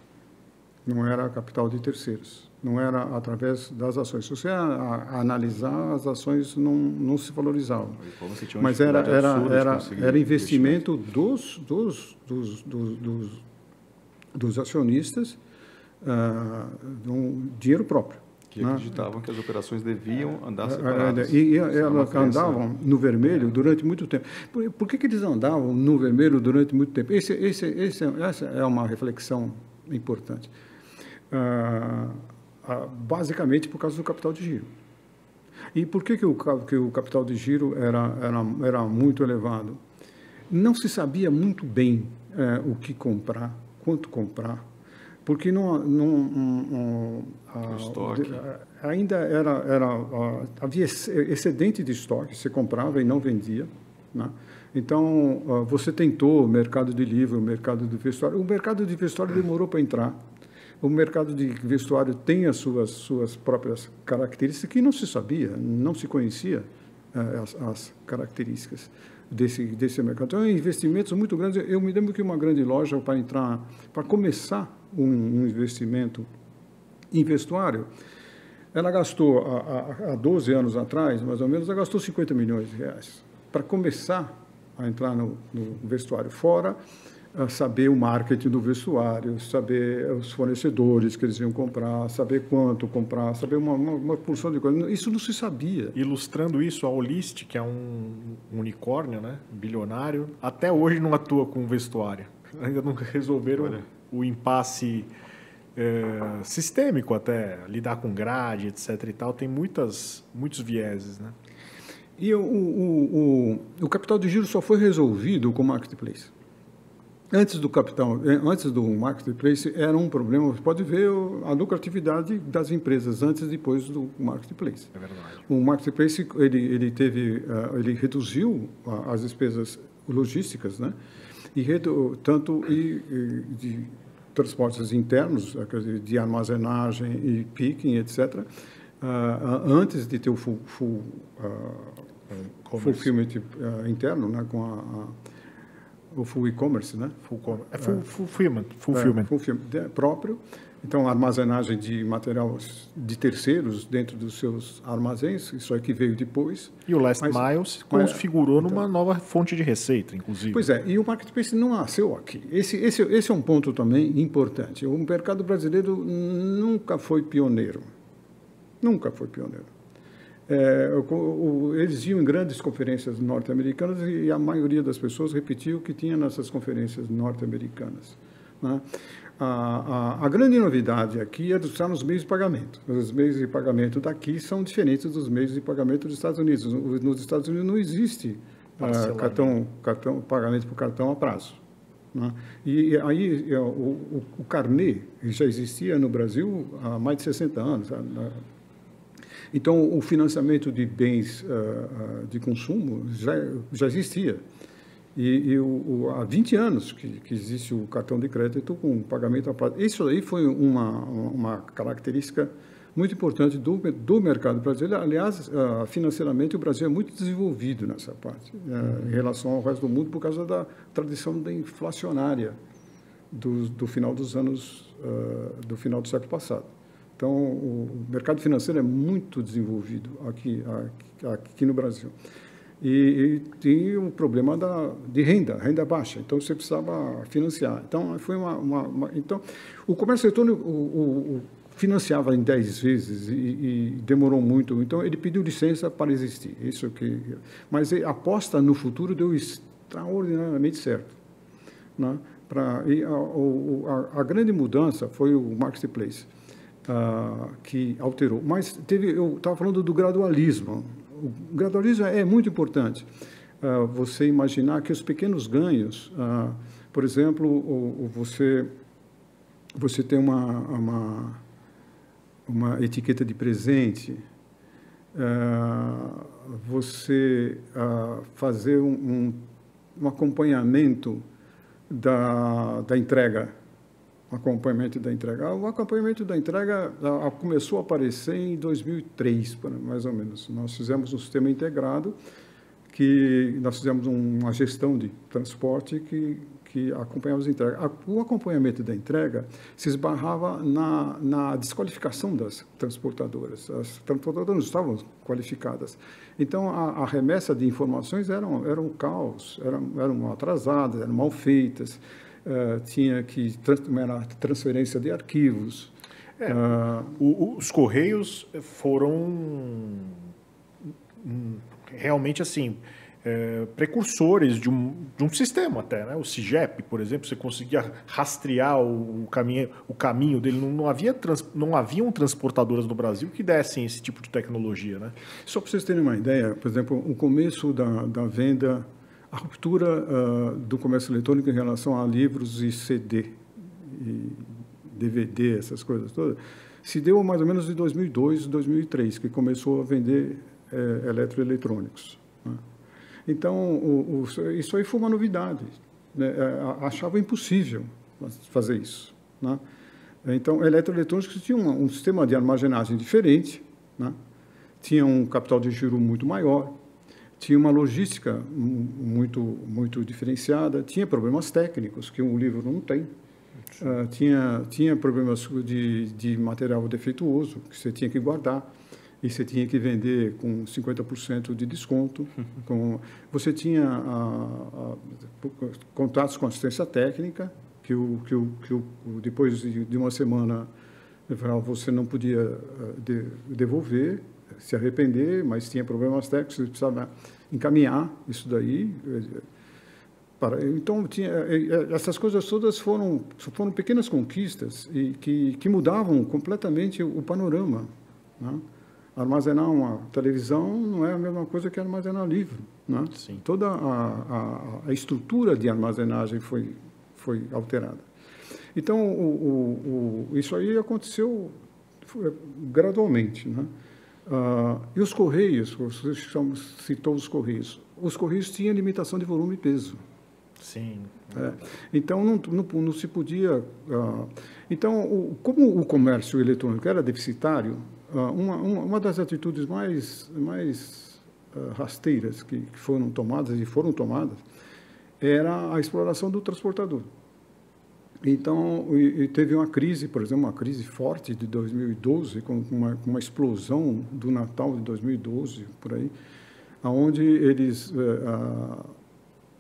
não era capital de terceiros, não era através das ações. Se você analisar, as ações não se valorizavam, mas era investimento dos acionistas, um dinheiro próprio.
Que acreditavam que as operações deviam andar separadas.
E elas andavam no vermelho durante muito tempo. Por que eles andavam no vermelho durante muito tempo? Essa é uma reflexão importante. Basicamente por causa do capital de giro. E por que o capital de giro era muito elevado? Não se sabia muito bem o que comprar, quanto comprar, porque ainda havia excedente de estoque, você comprava e não vendia, né? Então, você tentou o mercado de livro, o mercado de vestuário. O mercado de vestuário demorou para entrar. O mercado de vestuário tem as suas próprias características que não se sabia, não se conhecia as características desse mercado. Então, investimentos muito grandes. Eu me lembro que uma grande loja, para começar um investimento em vestuário, ela gastou, há 12 anos atrás, mais ou menos, ela gastou 50 milhões de reais para começar a entrar no vestuário, fora saber o marketing do vestuário, saber os fornecedores que eles iam comprar, saber quanto comprar, saber uma porção de coisas. Isso não se sabia.
Ilustrando isso, a Olist, que é um unicórnio, né, bilionário, até hoje não atua com vestuário. Ainda não resolveram o impasse sistêmico até, lidar com grade, etc. e tal. Tem muitos vieses, né?
E o capital de giro só foi resolvido com o marketplace. Antes do marketplace era um problema. Você pode ver a lucratividade das empresas antes e depois do marketplace.
É verdade.
O marketplace ele reduziu as despesas logísticas, né? De transportes internos, de armazenagem e picking, etc. Antes de ter o fulfillment interno, né? Com o full e-commerce, né?
Fulfillment
próprio. Então, armazenagem de material de terceiros dentro dos seus armazéns, isso aí que veio depois.
E o Last Mile se configurou numa nova fonte de receita, inclusive.
Pois é, e o marketplace não nasceu aqui. Esse é um ponto também importante. O mercado brasileiro nunca foi pioneiro. Nunca foi pioneiro. Eles iam em grandes conferências norte-americanas e a maioria das pessoas repetia o que tinha nessas conferências norte-americanas, né? A grande novidade aqui é estar nos meios de pagamento. Os meios de pagamento daqui são diferentes dos meios de pagamento dos Estados Unidos. Nos Estados Unidos não existe pagamento por cartão a prazo, né? E aí o carnê já existia no Brasil há mais de 60 anos, sabe? Então, o financiamento de bens de consumo já existia. Há 20 anos que existe o cartão de crédito com pagamento a prazo. Isso aí foi uma característica muito importante do mercado brasileiro. Aliás, financeiramente, o Brasil é muito desenvolvido nessa parte, em relação ao resto do mundo, por causa da tradição da inflacionária do final dos anos, do final do século passado. Então, o mercado financeiro é muito desenvolvido aqui no Brasil. E tinha um problema de renda baixa, então você precisava financiar. Então, foi então, o comércio eletrônico financiava em 10 vezes e demorou muito, então ele pediu licença para existir. Mas a aposta no futuro deu extraordinariamente certo, né? A grande mudança foi o marketplace, que alterou. Mas eu estava falando do gradualismo. O gradualismo é muito importante. Você imaginar que os pequenos ganhos, por exemplo, você tem uma etiqueta de presente, você fazer um acompanhamento da entrega. O acompanhamento da entrega começou a aparecer em 2003, mais ou menos. Nós fizemos um sistema integrado, que nós fizemos uma gestão de transporte que acompanhava as entregas. O acompanhamento da entrega se esbarrava na desqualificação das transportadoras. As transportadoras não estavam qualificadas. Então, a remessa de informações era um caos, eram atrasadas, eram mal feitas. Tinha que transferência de arquivos.
Os Correios foram realmente assim precursores de um sistema até, né? O SIGEP, por exemplo, você conseguia rastrear o caminho dele. Não haviam transportadoras no Brasil que dessem esse tipo de tecnologia, né?
Só para vocês terem uma ideia, por exemplo, o começo da venda, a ruptura do comércio eletrônico em relação a livros e CD, e DVD, essas coisas todas, se deu mais ou menos de 2002, 2003, que começou a vender eletroeletrônicos, né? Então, isso aí foi uma novidade, né? Achava impossível fazer isso, né? Então, eletroeletrônicos tinham um sistema de armazenagem diferente, né? Tinha um capital de giro muito maior, tinha uma logística muito diferenciada, tinha problemas técnicos que um livro não tem, tinha problemas de material defeituoso que você tinha que guardar e você tinha que vender com 50% de desconto. Você tinha contatos com assistência técnica, que depois de uma semana você não podia devolver, se arrepender, mas tinha problemas técnicos, você precisava encaminhar isso daí. Então, essas coisas todas foram pequenas conquistas e que mudavam completamente o panorama, né? Armazenar uma televisão não é a mesma coisa que armazenar livro, né?
Sim.
Toda a estrutura de armazenagem foi alterada. Então, isso aí aconteceu gradualmente, né? E os Correios, você citou os Correios. Os Correios tinham limitação de volume e peso.
Sim.
Então, não se podia... Então, como o comércio eletrônico era deficitário, uma das atitudes mais rasteiras que foram tomadas era a exploração do transportador. Então, teve uma crise, por exemplo, uma crise forte de 2012, com uma explosão do Natal de 2012, por aí, onde eles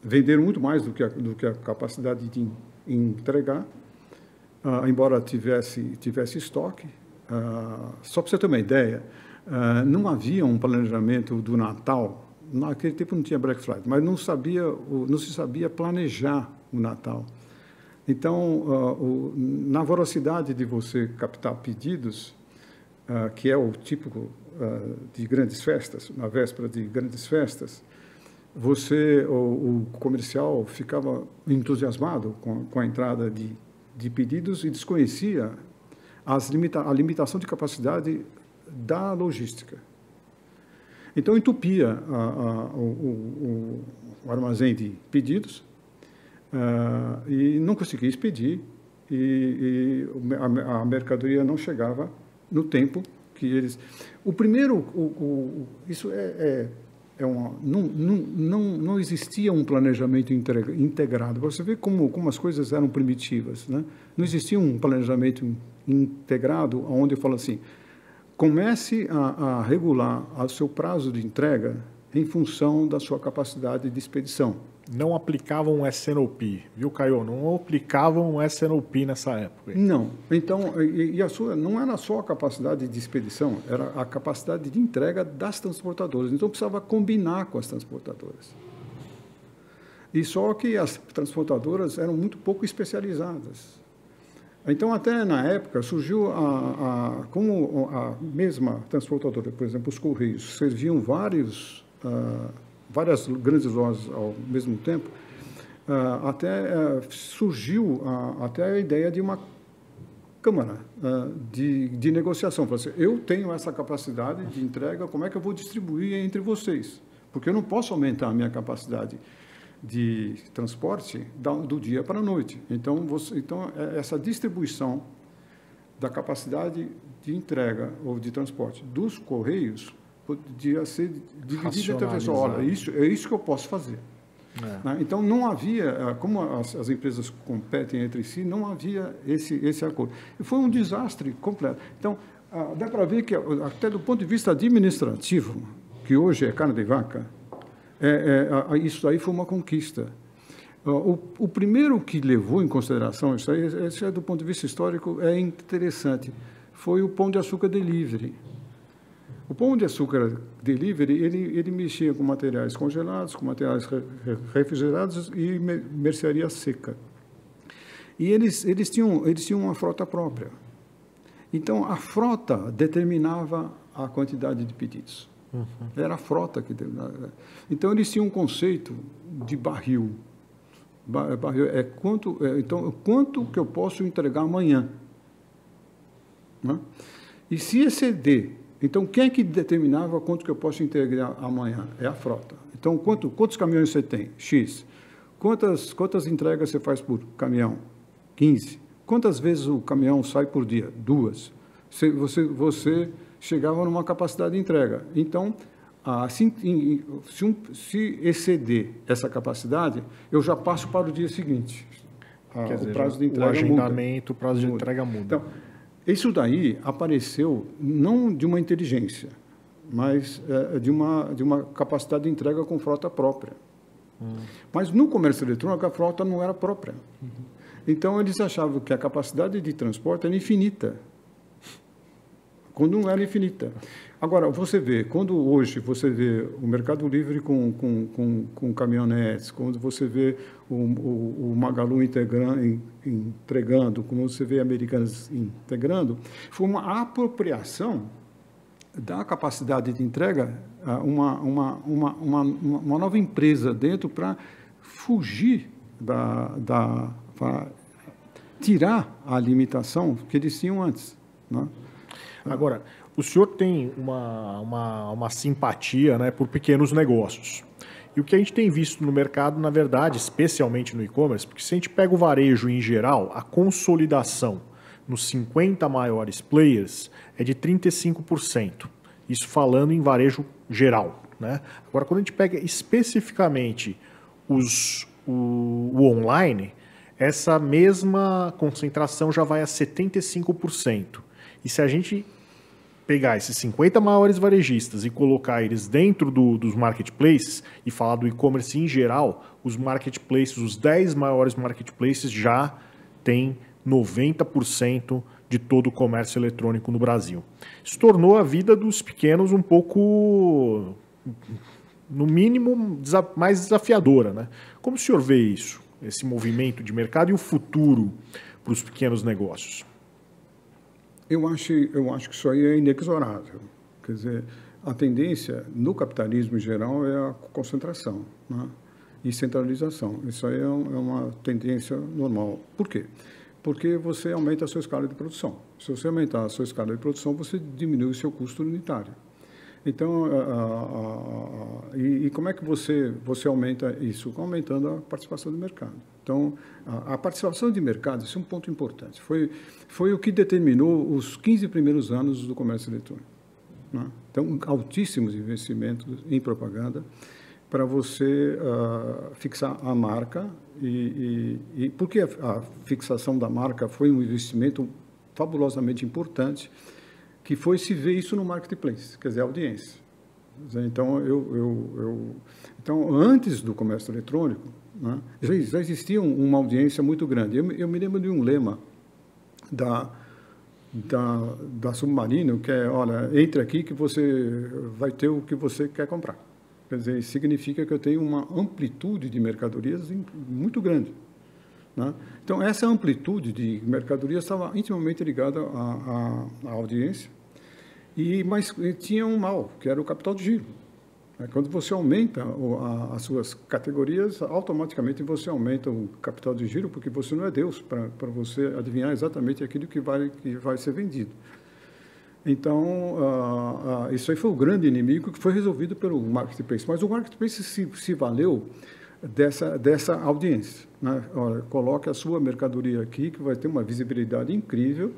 venderam muito mais do que a capacidade de entregar, embora tivesse estoque. Só para você ter uma ideia, não havia um planejamento do Natal. Naquele tempo não tinha Black Friday, mas não se sabia planejar o Natal. Então, na voracidade de você captar pedidos, que é o típico de grandes festas, na véspera de grandes festas, o comercial ficava entusiasmado com a entrada de pedidos e desconhecia a limitação de capacidade da logística. Então, entupia o armazém de pedidos, e não conseguia expedir, e a mercadoria não chegava no tempo que eles... O primeiro, isso não existia um planejamento integrado. Você vê como as coisas eram primitivas, né? Não existia um planejamento integrado onde eu falo assim, comece a regular o seu prazo de entrega em função da sua capacidade de expedição.
Não aplicavam um SNOP, viu, Caio? Não aplicavam um SNOP nessa época.
Não. Então, não era só a capacidade de expedição, era a capacidade de entrega das transportadoras. Então, precisava combinar com as transportadoras. E só que as transportadoras eram muito pouco especializadas. Então, até na época, surgiu como a mesma transportadora, por exemplo, os Correios, serviam várias grandes lojas ao mesmo tempo, surgiu até a ideia de uma câmara de negociação. Assim, eu tenho essa capacidade de entrega, como é que eu vou distribuir entre vocês? Porque eu não posso aumentar a minha capacidade de transporte do dia para a noite. Então, essa distribuição da capacidade de entrega ou de transporte dos Correios podia ser dividida entre pessoas. Olha, é isso que eu posso fazer. Né? Então, não havia, como as empresas competem entre si, não havia esse acordo. E foi um desastre completo. Então, dá para ver que, até do ponto de vista administrativo, que hoje é carne de vaca, isso aí foi uma conquista. O primeiro que levou em consideração isso aí, do ponto de vista histórico, é interessante, foi o Pão de Açúcar Delivery. O Pão de Açúcar Delivery, ele mexia com materiais congelados, com materiais refrigerados e mercearia seca. E eles tinham uma frota própria. Então, a frota determinava a quantidade de pedidos. Uhum. Era a frota que determinava. Então, eles tinham um conceito de barril. Barril então, quanto que eu posso entregar amanhã? Né? E se exceder... Então, quem é que determinava quanto que eu posso entregar amanhã? É a frota. Então, quantos caminhões você tem? X. Quantas entregas você faz por caminhão? 15. Quantas vezes o caminhão sai por dia? 2. Você chegava numa capacidade de entrega. Então, se exceder essa capacidade, eu já passo para o dia seguinte. O prazo de entrega muda.
O agendamento, o prazo de entrega muda.
Então, isso daí apareceu não de uma inteligência, mas de uma capacidade de entrega com frota própria. Mas no comércio eletrônico a frota não era própria. Então eles achavam que a capacidade de transporte era infinita, quando não era infinita. Agora, quando hoje você vê o Mercado Livre com caminhonetes, quando você vê o Magalu entregando, como você vê Americanas integrando, foi uma apropriação da capacidade de entrega, uma nova empresa dentro para fugir para tirar a limitação que eles tinham antes, né?
Agora, o senhor tem uma simpatia, né, por pequenos negócios. E o que a gente tem visto no mercado, na verdade, especialmente no e-commerce, porque se a gente pega o varejo em geral, a consolidação nos 50 maiores players é de 35%. Isso falando em varejo geral, né? Agora, quando a gente pega especificamente o online, essa mesma concentração já vai a 75%. E se a gente pegar esses 50 maiores varejistas e colocar eles dentro dos marketplaces e falar do e-commerce em geral, os marketplaces, os 10 maiores marketplaces já têm 90% de todo o comércio eletrônico no Brasil. Isso tornou a vida dos pequenos um pouco, no mínimo, mais desafiadora, né? Como o senhor vê isso, esse movimento de mercado e o futuro para os pequenos negócios?
Eu acho que isso aí é inexorável. Quer dizer, a tendência no capitalismo em geral é a concentração, né? E centralização. Isso aí é uma tendência normal. Por quê? Porque você aumenta a sua escala de produção. Se você aumentar a sua escala de produção, você diminui o seu custo unitário. Então, como é que você aumenta isso? Aumentando a participação do mercado. Então, a participação de mercado, isso é um ponto importante. Foi o que determinou os 15 primeiros anos do comércio eletrônico. né? Então, altíssimos investimentos em propaganda para você fixar a marca. E porque a fixação da marca foi um investimento fabulosamente importante, que foi se ver isso no marketplace, quer dizer, a audiência. Então, então antes do comércio eletrônico, né, já existia uma audiência muito grande. Eu me lembro de um lema da Submarino, que é, olha, entre aqui que você vai ter o que você quer comprar. Quer dizer, significa que eu tenho uma amplitude de mercadorias muito grande, né? Então, essa amplitude de mercadorias estava intimamente ligada à audiência, mas tinha um mal, que era o capital de giro. Quando você aumenta as suas categorias, automaticamente você aumenta o capital de giro, porque você não é Deus para você adivinhar exatamente aquilo que vai ser vendido. Então, isso aí foi o grande inimigo que foi resolvido pelo marketplace. Mas o marketplace se valeu dessa audiência, né? Olha, coloque a sua mercadoria aqui, que vai ter uma visibilidade incrível,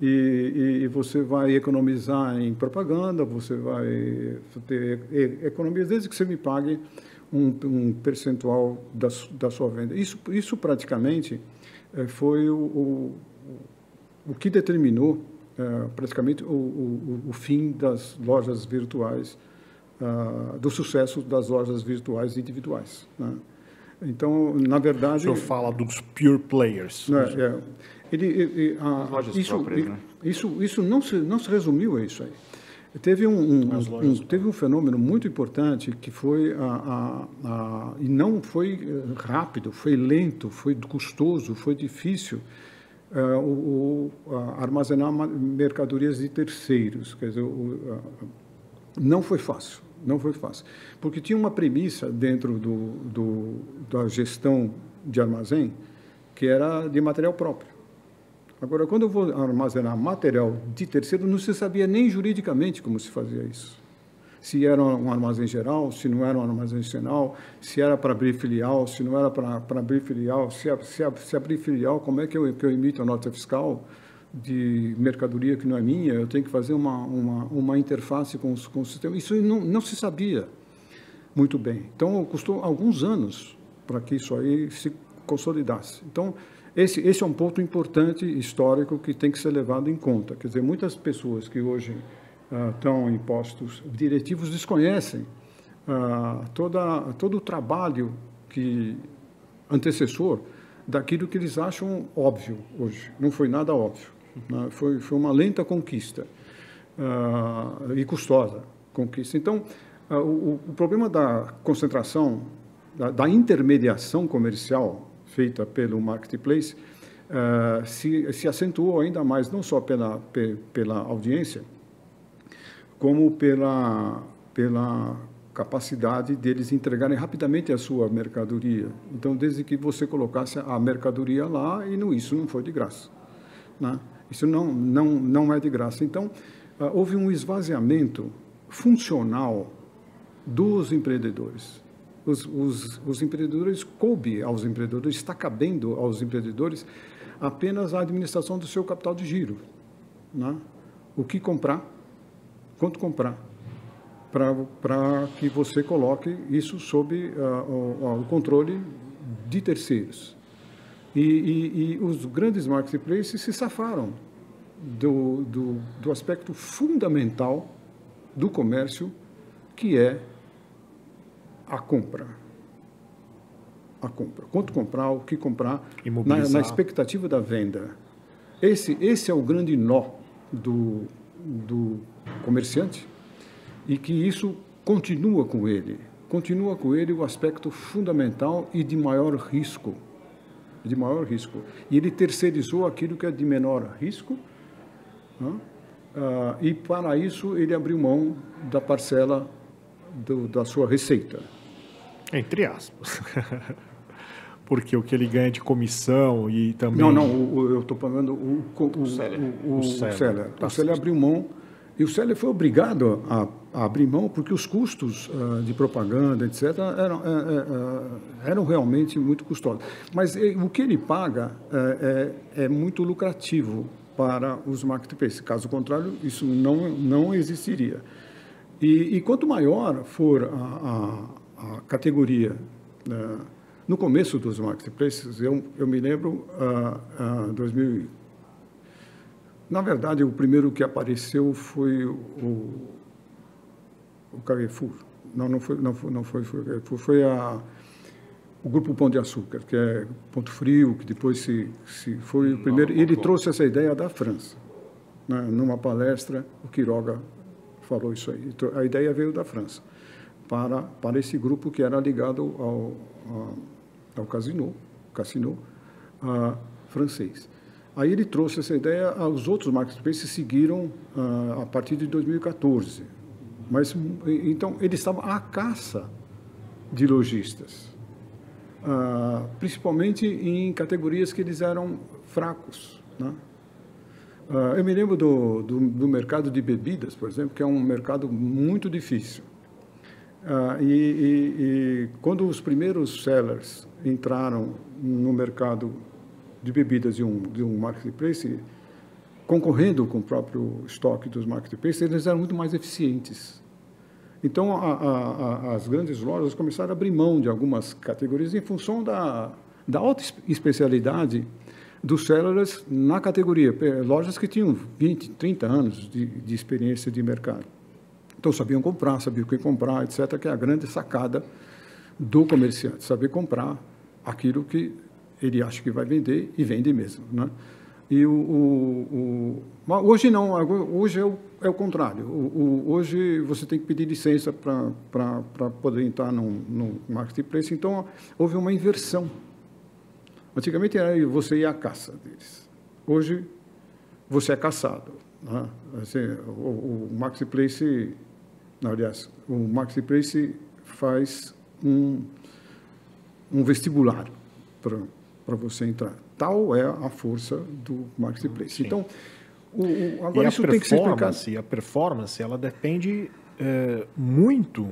e você vai economizar em propaganda, você vai ter economias, desde que você me pague um percentual da sua venda. Isso praticamente foi o que determinou praticamente o fim das lojas virtuais, do sucesso das lojas virtuais individuais, né? Então, na verdade...
O senhor fala dos pure players.
Isso não se resumiu a isso aí. Teve um fenômeno muito importante que foi e não foi rápido, foi lento, foi custoso, foi difícil armazenar mercadorias de terceiros. Quer dizer, não foi fácil. Não foi fácil, porque tinha uma premissa dentro da gestão de armazém que era de material próprio. Agora, quando eu vou armazenar material de terceiro, não se sabia nem juridicamente como se fazia isso. Se era um armazém geral, se não era um armazém geral, se era para abrir filial, se não era para abrir filial, se abrir filial, como é que eu emito a nota fiscal de mercadoria que não é minha, eu tenho que fazer uma interface com o sistema. Isso não se sabia muito bem. Então, custou alguns anos para que isso aí se consolidasse. Então, esse é um ponto importante, histórico, que tem que ser levado em conta. Quer dizer, muitas pessoas que hoje estão em postos diretivos desconhecem todo o trabalho antecessor daquilo que eles acham óbvio hoje. Não foi nada óbvio. Foi uma lenta conquista e custosa conquista. Então, o problema da concentração, da intermediação comercial feita pelo marketplace se acentuou ainda mais, não só pela audiência, como pela capacidade deles entregarem rapidamente a sua mercadoria. Então, desde que você colocasse a mercadoria lá, isso não foi de graça, né? Isso não é de graça. Então, houve um esvaziamento funcional dos empreendedores. Os empreendedores, está cabendo aos empreendedores apenas a administração do seu capital de giro, né? O que comprar, quanto comprar, para que você coloque isso sob o controle de terceiros. E os grandes marketplaces se safaram do aspecto fundamental do comércio, que é a compra. A compra. Quanto comprar, o que comprar, na expectativa da venda. Esse é o grande nó do comerciante, e que isso continua com ele o aspecto fundamental e de maior risco. E ele terceirizou aquilo que é de menor risco, né? E para isso ele abriu mão da parcela da sua receita.
Entre aspas. Porque o que ele ganha de comissão e também...
eu estou falando o seller. O seller abriu mão, e o seller foi obrigado a abrir mão, porque os custos de propaganda, etc., eram realmente muito custosos. Mas o que ele paga é muito lucrativo para os marketplaces. Caso contrário, isso não existiria. E quanto maior for a categoria, no começo dos marketplaces, eu me lembro, 2000, na verdade, o primeiro que apareceu foi o Carrefour. Não foi o Carrefour, foi o Grupo Pão de Açúcar, que é Ponto Frio, que depois foi o primeiro. Ele trouxe essa ideia da França. Né? Numa palestra, o Quiroga falou isso aí. A ideia veio da França, para esse grupo que era ligado ao cassino francês. Aí ele trouxe essa ideia, os outros marketplaces seguiram a partir de 2014. Mas, então, ele estava à caça de lojistas, principalmente em categorias que eles eram fracos, né? Eu me lembro do mercado de bebidas, por exemplo, que é um mercado muito difícil. E quando os primeiros sellers entraram no mercado de bebidas de um marketplace, concorrendo com o próprio estoque dos marketplaces, eles eram muito mais eficientes. Então, as grandes lojas começaram a abrir mão de algumas categorias em função da alta especialidade dos sellers na categoria. Lojas que tinham 20, 30 anos de experiência de mercado. Então, sabiam o que comprar, etc., que é a grande sacada do comerciante, saber comprar aquilo que ele acha que vai vender e vende mesmo, né? E hoje não, hoje é o contrário. Hoje você tem que pedir licença para poder entrar no marketplace. Então, houve uma inversão. Antigamente era você ir à caça deles. Hoje, você é caçado, né? Assim, o marketplace, aliás, o marketplace faz um vestibular para você entrar. Tal é a força do marketplace. Sim. Então, agora isso tem que ser explicado.
E a performance, ela depende muito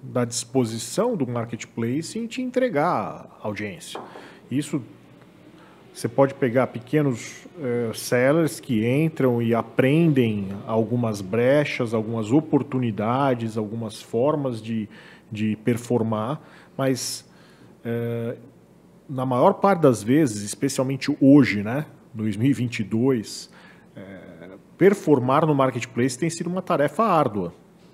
da disposição do marketplace em te entregar audiência. Isso, você pode pegar pequenos sellers que entram e aprendem algumas brechas, algumas oportunidades, algumas formas de performar, mas na maior parte das vezes, especialmente hoje, né, 2022, performar no marketplace tem sido uma tarefa árdua,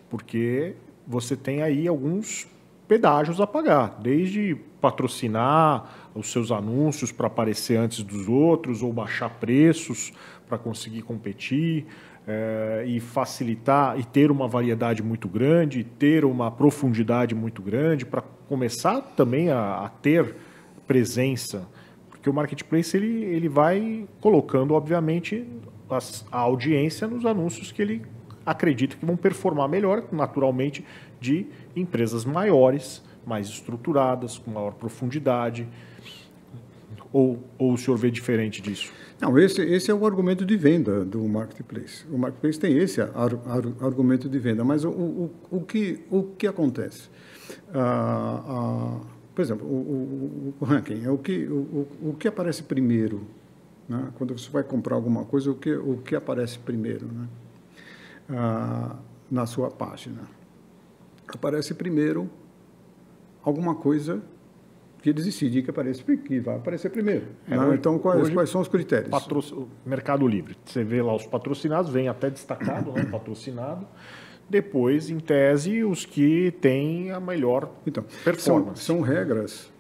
porque você tem aí alguns pedágios a pagar, desde patrocinar os seus anúncios para aparecer antes dos outros, ou baixar preços para conseguir competir, e facilitar, e ter uma variedade muito grande, ter uma profundidade muito grande, para começar também a ter presença, porque o marketplace ele vai colocando, obviamente, a audiência nos anúncios que ele acredita que vão performar melhor, naturalmente, de empresas maiores, mais estruturadas, com maior profundidade. Ou o senhor vê diferente disso?
Não, esse é o argumento de venda do marketplace. O marketplace tem esse argumento de venda, mas o que acontece? Por exemplo, o ranking é o que aparece primeiro, né? Quando você vai comprar alguma coisa, o que aparece primeiro, né? Na sua página. Aparece primeiro alguma coisa que eles decidem que vai aparecer primeiro. Né? Então, quais são os critérios?
Mercado Livre. Você vê lá os patrocinados, vem até destacado, né? Patrocinado. Depois, em tese, os que têm a melhor performance.
São regras.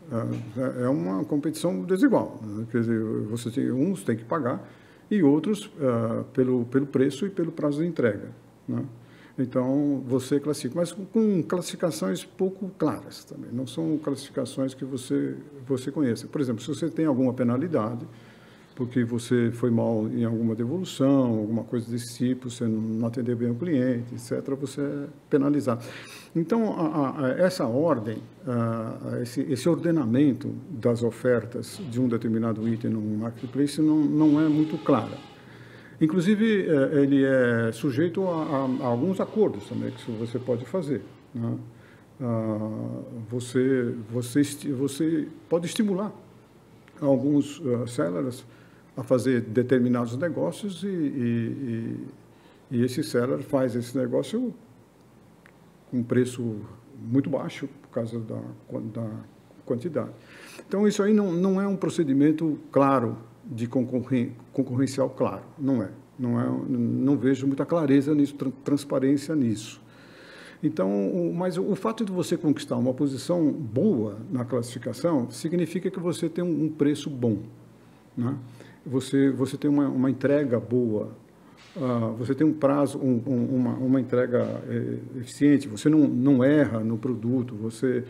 É uma competição desigual. Né? Quer dizer, uns têm que pagar e outros pelo preço e pelo prazo de entrega. Né? Então, você classifica, mas com classificações pouco claras também. Não são classificações que você conheça. Por exemplo, se você tem alguma penalidade, porque você foi mal em alguma devolução, alguma coisa desse tipo, você não atendeu bem o cliente, etc., você é penalizado. Então, essa ordem, esse ordenamento das ofertas de um determinado item no marketplace não é muito clara. Inclusive, ele é sujeito a alguns acordos também que você pode fazer. Né? Você pode estimular alguns sellers a fazer determinados negócios e esse seller faz esse negócio com um preço muito baixo por causa da quantidade. Então, isso aí não é um procedimento claro de concorrencial claro, não é. Não vejo muita clareza nisso, transparência nisso. Então, mas o fato de você conquistar uma posição boa na classificação significa que você tem um preço bom, né? Você tem uma entrega boa, você tem um prazo, uma entrega eficiente, você não erra no produto, você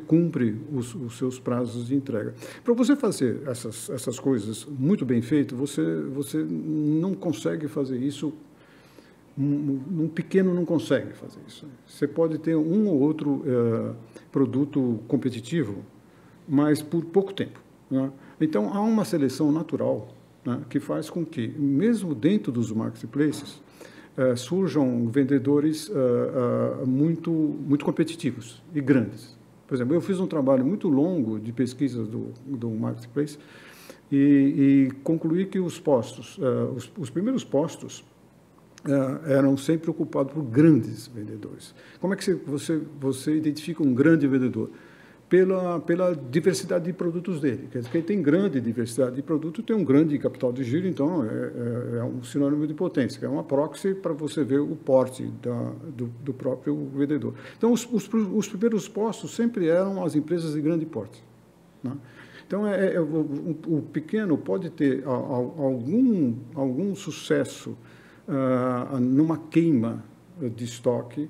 cumpre os seus prazos de entrega. Para você fazer essas coisas muito bem feitas, você não consegue fazer isso. Um pequeno não consegue fazer isso. Você pode ter um ou outro produto competitivo, mas por pouco tempo, né? Então, há uma seleção natural, né, que faz com que, mesmo dentro dos marketplaces, surjam vendedores muito competitivos e grandes. Por exemplo, eu fiz um trabalho muito longo de pesquisa do marketplace e concluí que os postos, os primeiros postos, eram sempre ocupados por grandes vendedores. Como é que você identifica um grande vendedor? Pela diversidade de produtos dele. Quer dizer, quem tem grande diversidade de produtos tem um grande capital de giro, então é um sinônimo de potência, é uma proxy para você ver o porte do próprio vendedor. Então, os primeiros postos sempre eram as empresas de grande porte, né? Então, o pequeno pode ter algum sucesso numa queima de estoque,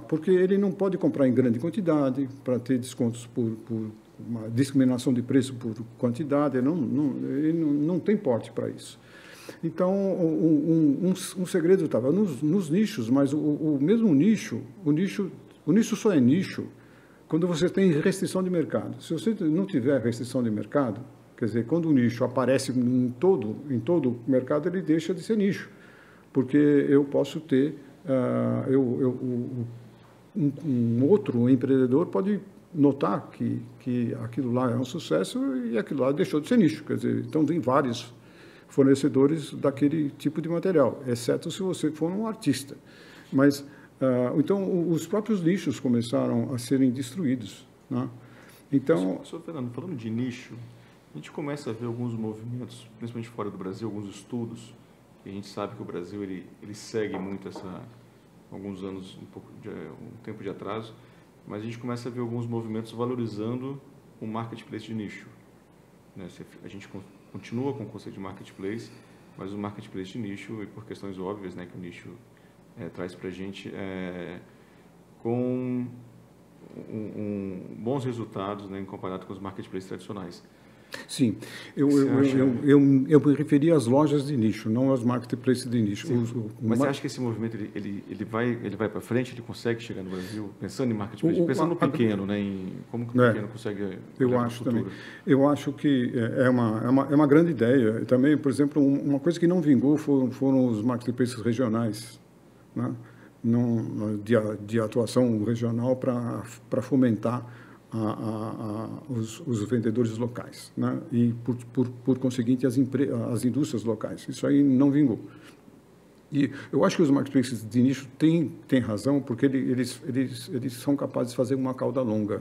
porque ele não pode comprar em grande quantidade para ter descontos por uma discriminação de preço por quantidade, ele não tem porte para isso. Então, um segredo estava nos nichos, mas o mesmo nicho, o nicho só é nicho quando você tem restrição de mercado. Se você não tiver restrição de mercado, quer dizer, quando o nicho aparece em todo o mercado, ele deixa de ser nicho, porque eu posso ter, um outro empreendedor pode notar que aquilo lá é um sucesso e aquilo lá deixou de ser nicho. Quer dizer, então tem vários fornecedores daquele tipo de material, exceto se você for um artista. Mas, então, os próprios nichos começaram a serem destruídos, né? Então,
Sr. Fernando, falando de nicho, a gente começa a ver alguns movimentos, principalmente fora do Brasil, alguns estudos, e a gente sabe que o Brasil ele segue muito alguns anos, um tempo de atraso, mas a gente começa a ver alguns movimentos valorizando o marketplace de nicho, né? A gente continua com o conceito de marketplace, mas o marketplace de nicho, e por questões óbvias, né, que o nicho traz para a gente, com bons resultados, né, em comparado com os marketplaces tradicionais.
sim, eu me referi às lojas de nicho, não aos marketplaces de nicho.
Mas você acha que esse movimento ele vai para frente, ele consegue chegar no Brasil, pensando em marketplace, pensando no pequeno, né, em como que o pequeno consegue
eu acho também. Eu acho que é uma grande ideia. Também, por exemplo, uma coisa que não vingou foram os marketplaces regionais, né, de atuação regional para fomentar os vendedores locais, né? E por conseguinte as indústrias locais. Isso aí não vingou. E eu acho que os marketplaces de nicho têm razão, porque eles são capazes de fazer uma cauda longa,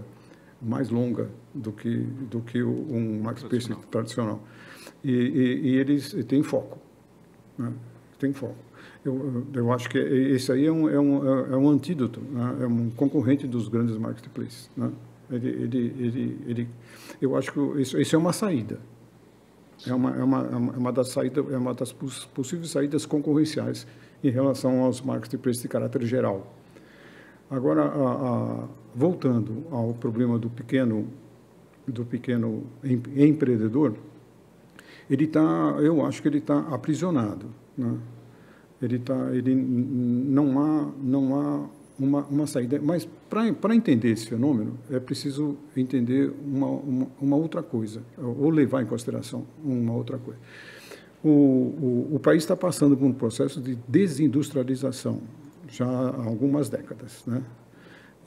mais longa do que um marketplace tradicional. E eles têm foco, né? Tem foco. Eu acho que esse aí é um antídoto, né? É um concorrente dos grandes marketplaces, né? Eu acho que isso é uma saída. É uma das possíveis saídas concorrenciais em relação aos marketplaces de caráter geral. Agora, voltando ao problema do pequeno empreendedor, eu acho que ele está aprisionado, né? Ele não há uma saída. Mas, para entender esse fenômeno, é preciso entender uma outra coisa, ou levar em consideração uma outra coisa. O país está passando por um processo de desindustrialização, já há algumas décadas, né?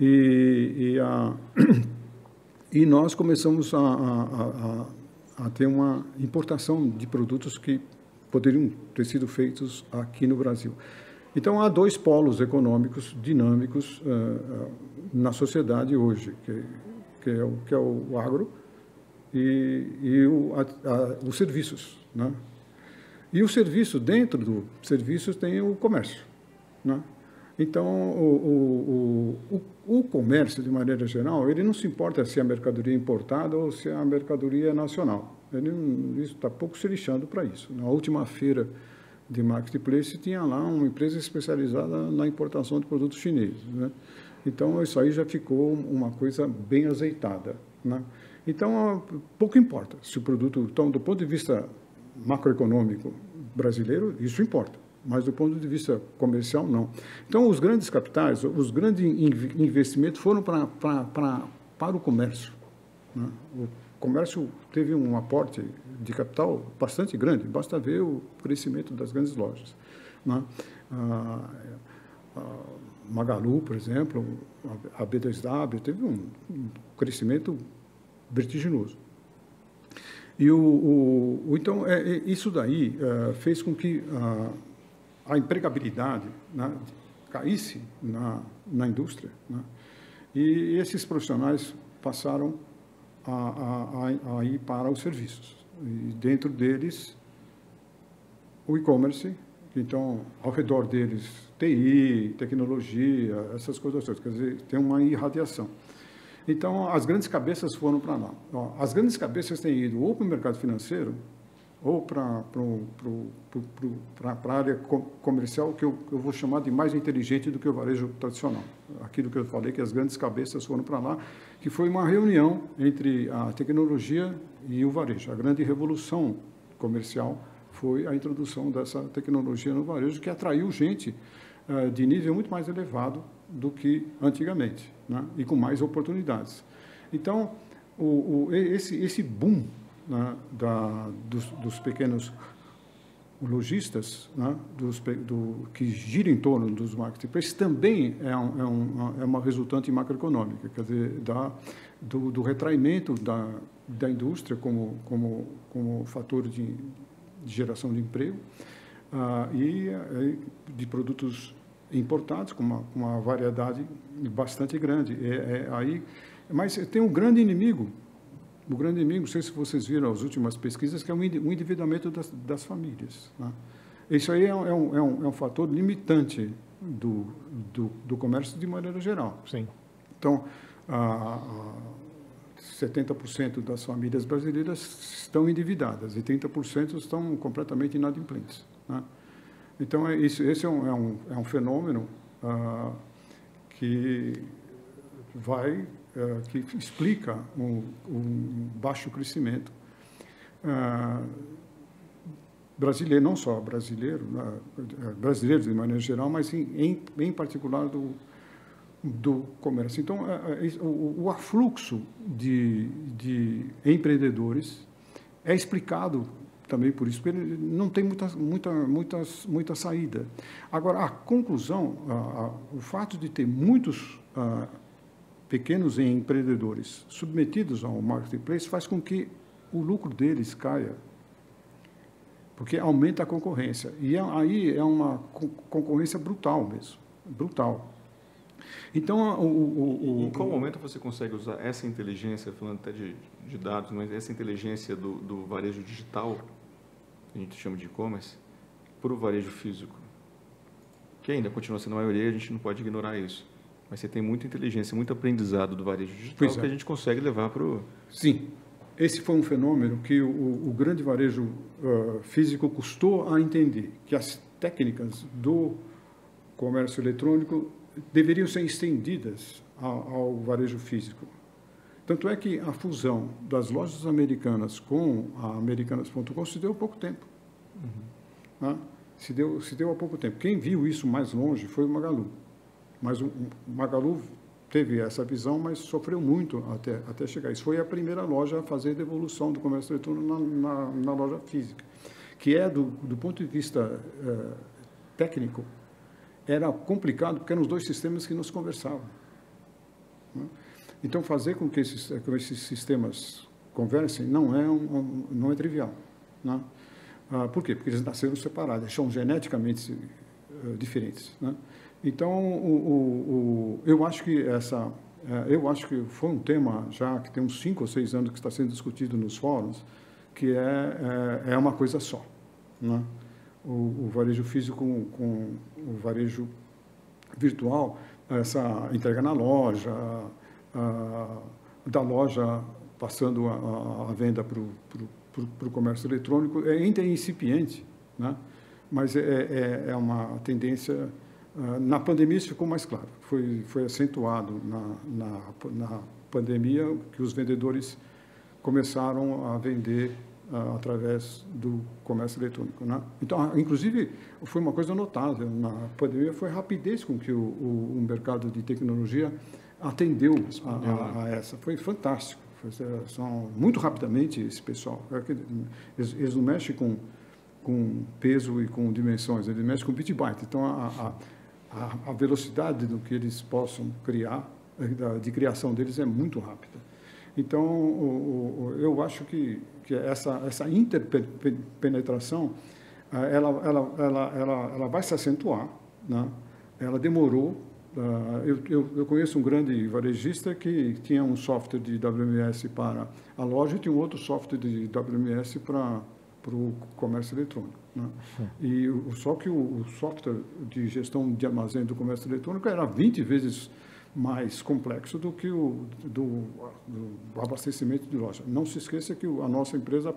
E nós começamos a ter uma importação de produtos que poderiam ter sido feitos aqui no Brasil. Então, há dois polos econômicos dinâmicos na sociedade hoje, que é o agro e os serviços, né? E o serviço, dentro do serviço, tem o comércio, né? Então, o comércio, de maneira geral, ele não se importa se a mercadoria é importada ou se a mercadoria é nacional. Ele está pouco se lixando para isso. Na última feira de marketplace tinha lá uma empresa especializada na importação de produtos chineses, né? Então, isso aí já ficou uma coisa bem azeitada, né? Então, pouco importa se o produto... Então, do ponto de vista macroeconômico brasileiro, isso importa, mas do ponto de vista comercial, não. Então, os grandes capitais, os grandes investimentos foram para o comércio, né? O comércio teve um aporte de capital bastante grande, basta ver o crescimento das grandes lojas, né? Magalu, por exemplo, a B2W, teve um crescimento vertiginoso. E então, isso daí fez com que a empregabilidade, né, caísse na indústria, né? E esses profissionais passaram a ir para os serviços. E dentro deles, o e-commerce. Então, ao redor deles, TI, tecnologia, essas coisas todas. Quer dizer, tem uma irradiação. Então, as grandes cabeças foram para lá. As grandes cabeças têm ido ou para o mercado financeiro, ou para a área comercial, que eu vou chamar de mais inteligente do que o varejo tradicional. Aquilo que eu falei, que as grandes cabeças foram para lá, que foi uma reunião entre a tecnologia e o varejo. A grande revolução comercial foi a introdução dessa tecnologia no varejo, que atraiu gente de nível muito mais elevado do que antigamente, né? E com mais oportunidades. Então, esse boom, né, dos pequenos lojistas, né, que gira em torno dos marketplaces, também é uma resultante macroeconômica, quer dizer, do retraimento da indústria como fator de geração de emprego, e de produtos importados com uma variedade bastante grande. Mas tem um grande inimigo. O grande inimigo, não sei se vocês viram as últimas pesquisas, que é o endividamento das famílias, né? Isso aí é um fator limitante do comércio de maneira geral.
Sim.
Então, 70% das famílias brasileiras estão endividadas e 30% estão completamente inadimplentes, né? Então, esse é um fenômeno que explica um baixo crescimento brasileiro, não só brasileiro, brasileiros de maneira geral, mas em particular do comércio. Então, o afluxo de empreendedores é explicado também por isso, porque ele não tem muita saída. Agora, a conclusão, o fato de ter muitos pequenos empreendedores submetidos ao marketplace faz com que o lucro deles caia, porque aumenta a concorrência. E aí é uma concorrência brutal mesmo, brutal. Então,
em qual momento você consegue usar essa inteligência, falando até de dados, mas essa inteligência do varejo digital, que a gente chama de e-commerce, para o varejo físico? Que ainda continua sendo a maioria, a gente não pode ignorar isso. Mas você tem muita inteligência, muito aprendizado do varejo digital que a gente consegue levar para o...
Sim. Esse foi um fenômeno que o grande varejo físico custou a entender, que as técnicas do comércio eletrônico deveriam ser estendidas ao varejo físico. Tanto é que a fusão das lojas americanas com a Americanas.com se deu há pouco tempo. Uhum. Né? Se deu há pouco tempo. Quem viu isso mais longe foi o Magalu. Mas o Magalu teve essa visão, mas sofreu muito até chegar. Isso foi a primeira loja a fazer a devolução do comércio eletrônico na loja física, que do ponto de vista técnico, era complicado, porque eram os dois sistemas que nos conversavam, né? Então, fazer com que esses sistemas conversem não é trivial, né? Por quê? Porque eles nasceram separados, eles são geneticamente diferentes, né? Então, eu acho que foi um tema já que tem uns 5 ou 6 anos que está sendo discutido nos fóruns, que é uma coisa só, né? O varejo físico com o varejo virtual, essa entrega na loja, da loja passando a venda para o comércio eletrônico, ainda é incipiente, né? Mas é uma tendência. Na pandemia isso ficou mais claro, foi acentuado na pandemia, que os vendedores começaram a vender através do comércio eletrônico, né? Então, inclusive, foi uma coisa notável na pandemia, foi a rapidez com que o mercado de tecnologia atendeu a essa. Foi fantástico. São muito rapidamente esse pessoal. Eles não mexem com peso e com dimensões, eles mexem com bit byte. Então, a velocidade do que eles possam criar, de criação deles, é muito rápida. Então, eu acho que essa interpenetração, ela vai se acentuar, né? Ela demorou. Eu conheço um grande varejista que tinha um software de WMS para a loja e tinha um outro software de WMS para o comércio eletrônico, né? E só que o software de gestão de armazém do comércio eletrônico era 20 vezes mais complexo do que do abastecimento de loja. Não se esqueça que a nossa empresa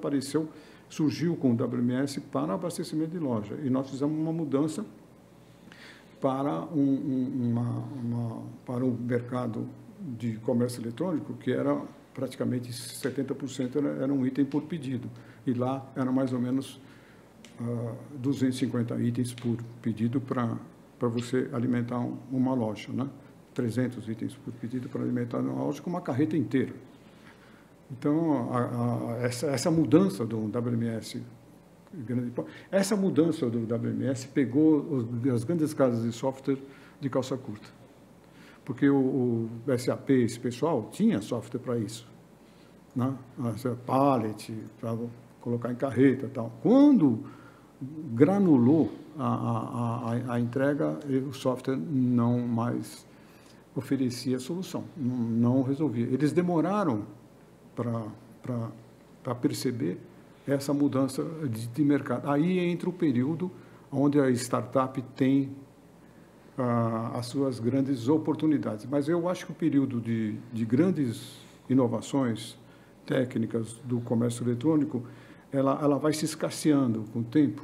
surgiu com o WMS para abastecimento de loja, e nós fizemos uma mudança para para o mercado de comércio eletrônico, que era praticamente 70% era um item por pedido, e lá era mais ou menos 250 itens por pedido para você alimentar uma loja, né? 300 itens por pedido para alimentar uma loja com uma carreta inteira. Então, essa mudança do WMS, essa mudança do WMS pegou as grandes casas de software de calça curta, porque o SAP, esse pessoal, tinha software para isso, né? Pallet, para colocar em carreta e tal. Quando granulou a entrega, o software não mais oferecia solução, não resolvia. Eles demoraram para perceber essa mudança de mercado. Aí entra o período onde a startup tem as suas grandes oportunidades. Mas eu acho que o período de grandes inovações técnicas do comércio eletrônico, ela vai se escasseando com o tempo,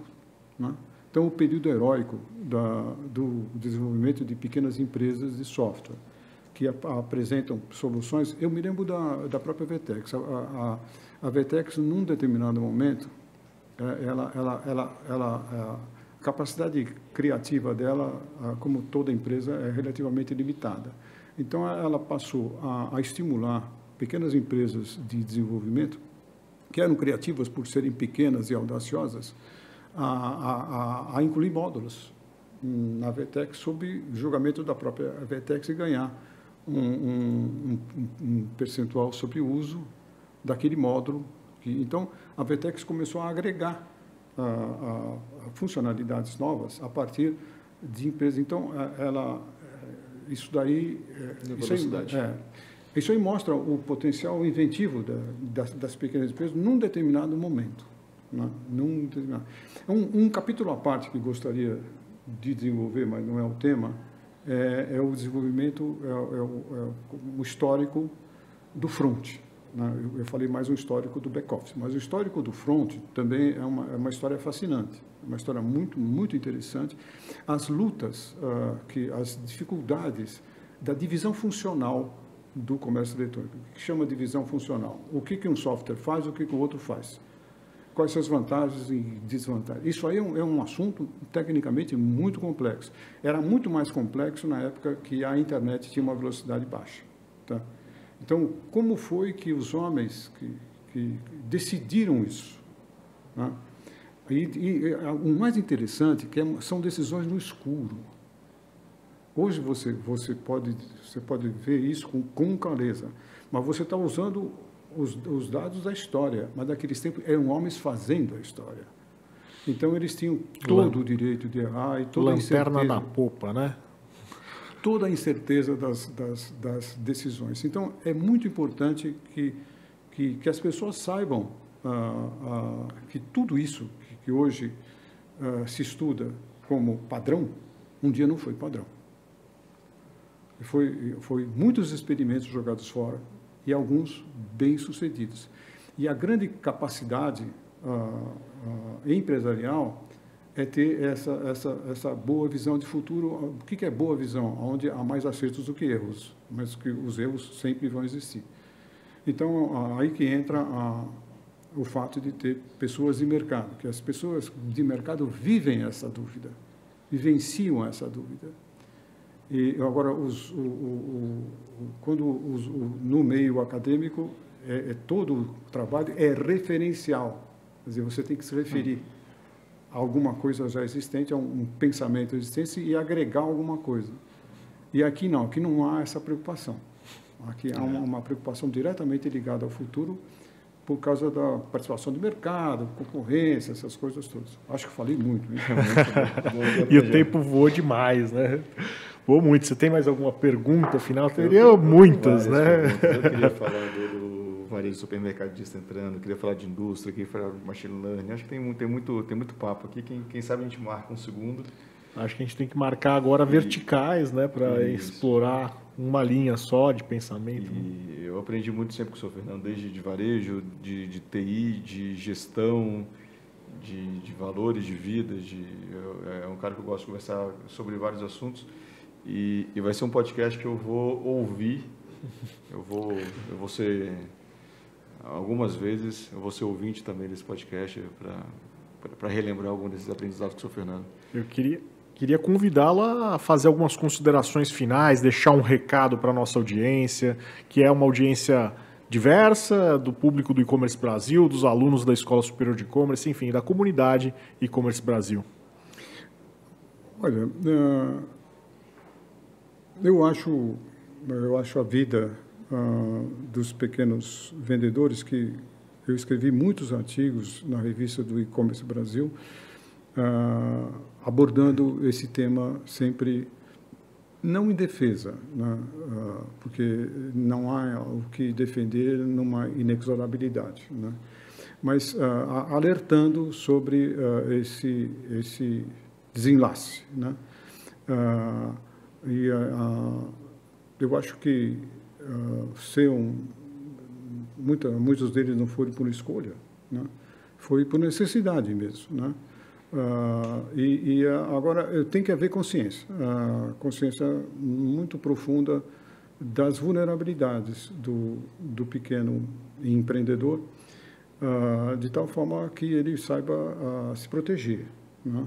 né? Então, o período heróico do desenvolvimento de pequenas empresas de software, que apresentam soluções. Eu me lembro da própria Vetex. A Vetex, num determinado momento, a capacidade criativa dela, como toda empresa, é relativamente limitada. Então, ela passou a estimular pequenas empresas de desenvolvimento, que eram criativas por serem pequenas e audaciosas, a incluir módulos na Vetex sob julgamento da própria Vetex e ganhar um percentual sobre o uso daquele módulo. Então, a Vetex começou a agregar funcionalidades novas a partir de empresas. Então, isso aí mostra o potencial inventivo das pequenas empresas num determinado momento. Um capítulo à parte que gostaria de desenvolver, mas não é o tema, é o desenvolvimento, o histórico do front, né? Eu falei mais um histórico do back-office, mas o histórico do front também é uma história fascinante, uma história muito, muito interessante. As lutas, as dificuldades da divisão funcional do comércio eletrônico. O que chama de divisão funcional? O que um software faz, o que o outro faz? Quais são as vantagens e desvantagens? Isso aí é um assunto tecnicamente muito complexo. Era muito mais complexo na época que a internet tinha uma velocidade baixa, tá? Então, como foi que os homens que decidiram isso, né? E o mais interessante são decisões no escuro. Hoje você pode ver isso com clareza, mas você está usando os dados da história, mas naqueles tempos eram homens fazendo a história. Então eles tinham todo o direito de errar e toda a
Lanterna na popa, né?
Toda a incerteza das decisões. Então é muito importante que as pessoas saibam que tudo isso que hoje se estuda como padrão, um dia não foi padrão. Foi muitos experimentos jogados fora e alguns bem-sucedidos. E a grande capacidade empresarial é ter essa boa visão de futuro. O que é boa visão? Onde há mais acertos do que erros, mas que os erros sempre vão existir. Então, aí que entra o fato de ter pessoas de mercado, que as pessoas de mercado vivem essa dúvida, vivenciam essa dúvida. E agora, no meio acadêmico, todo o trabalho é referencial. Quer dizer, você tem que se referir a alguma coisa já existente, a um pensamento existente e agregar alguma coisa. E aqui não há essa preocupação. Aqui há uma preocupação diretamente ligada ao futuro por causa da participação do mercado, concorrência, essas coisas todas. Acho que falei muito.
E o tempo voou demais, né? Voou muito. Você tem mais alguma pergunta final? Teria muitas, né?
Eu queria falar do varejo supermercadista entrando, queria falar de indústria, queria falar de machine learning. Acho que tem muito papo aqui. Quem sabe a gente marca um segundo.
Acho que a gente tem que marcar agora verticais, né, para explorar uma linha só de pensamento.
E eu aprendi muito sempre com o senhor Fernando, desde de varejo, de TI, de gestão, de valores de vida. É um cara que eu gosto de conversar sobre vários assuntos. E vai ser um podcast que eu vou ouvir. Eu vou ser, algumas vezes, eu vou ser ouvinte também desse podcast para relembrar algum desses aprendizados com o senhor Fernando.
Eu queria convidá-la a fazer algumas considerações finais, deixar um recado para a nossa audiência, que é uma audiência diversa, do público do E-Commerce Brasil, dos alunos da Escola Superior de E-Commerce, enfim, da comunidade E-Commerce Brasil.
Olha, eu acho a vida dos pequenos vendedores, que eu escrevi muitos artigos na revista do E-Commerce Brasil, abordando esse tema sempre, não em defesa, né? Porque não há o que defender numa inexorabilidade, né? Mas alertando sobre esse desenlace, né? Eu acho que muitos deles não foram por escolha, né? Foi por necessidade mesmo, né? Agora tem que haver consciência muito profunda das vulnerabilidades do pequeno empreendedor, de tal forma que ele saiba se proteger, né,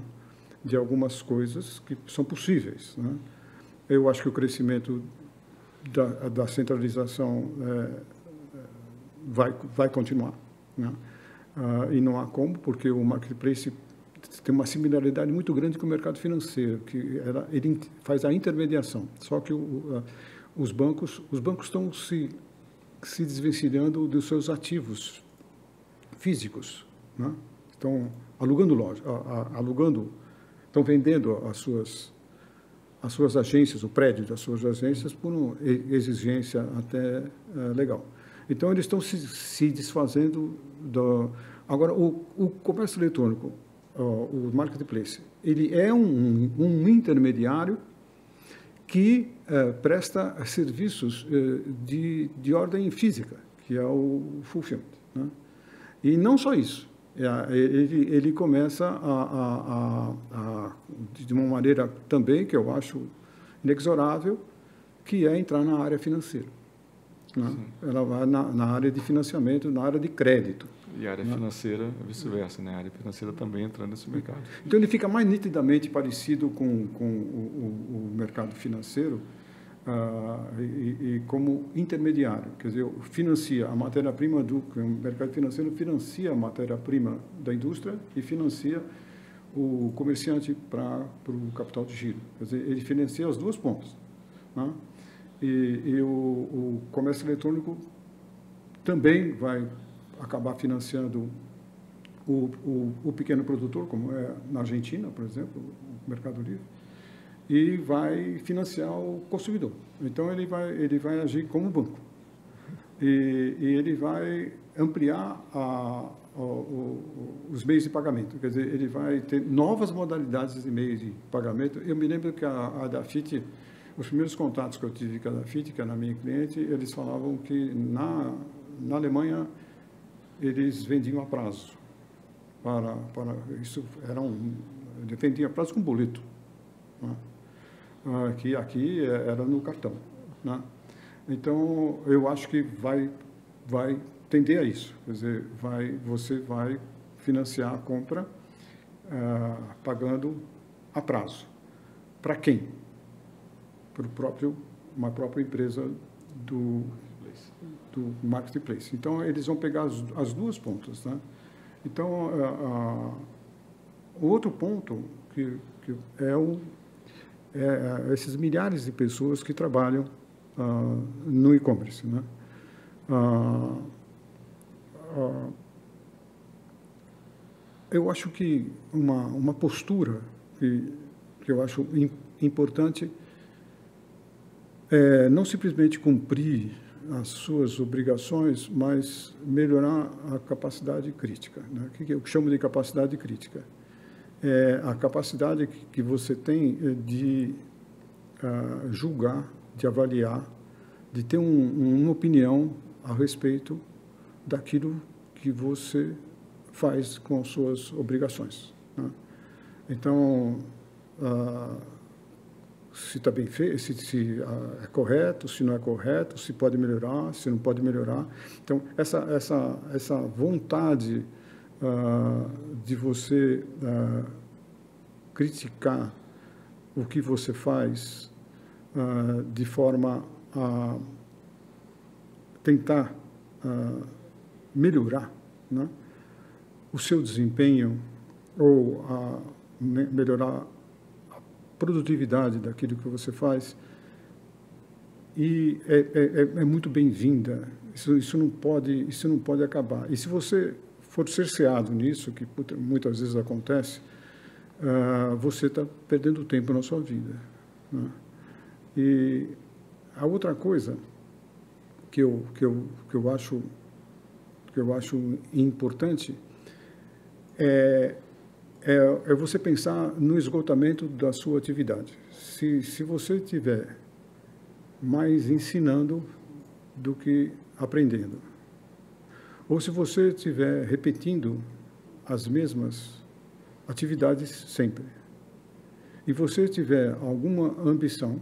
de algumas coisas que são possíveis, né? Eu acho que o crescimento da centralização vai continuar, né? E não há como, porque o marketplace tem uma similaridade muito grande com o mercado financeiro, que ele faz a intermediação. Só que os bancos estão se desvencilhando dos seus ativos físicos, né? Estão alugando lojas, estão vendendo as suas agências, o prédio das suas agências, por uma exigência até legal. Então, eles estão se desfazendo Agora, o comércio eletrônico, o marketplace, ele é um intermediário que presta serviços de ordem física, que é o fulfillment, né? E não só isso, ele começa de uma maneira também que eu acho inexorável, que é entrar na área financeira, né? Ela vai na área de financiamento, na área de crédito.
E a área financeira, vice-versa, né? A área financeira também entrando nesse mercado.
Então, ele fica mais nitidamente parecido com o mercado financeiro e como intermediário. Quer dizer, financia a matéria-prima o mercado financeiro financia a matéria-prima da indústria e financia o comerciante para o capital de giro. Quer dizer, ele financia as duas pontas, né? E o comércio eletrônico também vai acabar financiando o pequeno produtor, como é na Argentina, por exemplo, o Mercado Livre, e vai financiar o consumidor. Então, ele vai agir como banco. E ele vai ampliar os meios de pagamento. Quer dizer, ele vai ter novas modalidades de meios de pagamento. Eu me lembro que a Dafit, os primeiros contatos que eu tive com a Dafit, que era a minha cliente, eles falavam que na Alemanha eles vendiam a prazo. Isso vendiam a prazo com boleto. Né? Aqui era no cartão. Né? Então, eu acho que vai tender a isso. Quer dizer, você vai financiar a compra pagando a prazo. Para quem? Para uma própria empresa do marketplace. Então, eles vão pegar as duas pontas. Né? Então, o outro ponto que esses milhares de pessoas que trabalham no e-commerce. Né? Eu acho que uma postura que eu acho importante é não simplesmente cumprir as suas obrigações, mas melhorar a capacidade crítica. Né? O que eu chamo de capacidade crítica? É a capacidade que você tem de julgar, de avaliar, de ter uma opinião a respeito daquilo que você faz com as suas obrigações. Né? Então, se está bem feito, se é correto, se não é correto, se pode melhorar, se não pode melhorar. Então, essa vontade de você criticar o que você faz de forma a tentar melhorar, né, o seu desempenho ou melhorar a produtividade daquilo que você faz, e é muito bem-vinda. Isso não pode acabar. E se você for cerceado nisso, que muitas vezes acontece, você está perdendo tempo na sua vida. Né? E a outra coisa que eu acho importante é você pensar no esgotamento da sua atividade. Se você estiver mais ensinando do que aprendendo, ou se você estiver repetindo as mesmas atividades sempre, e você tiver alguma ambição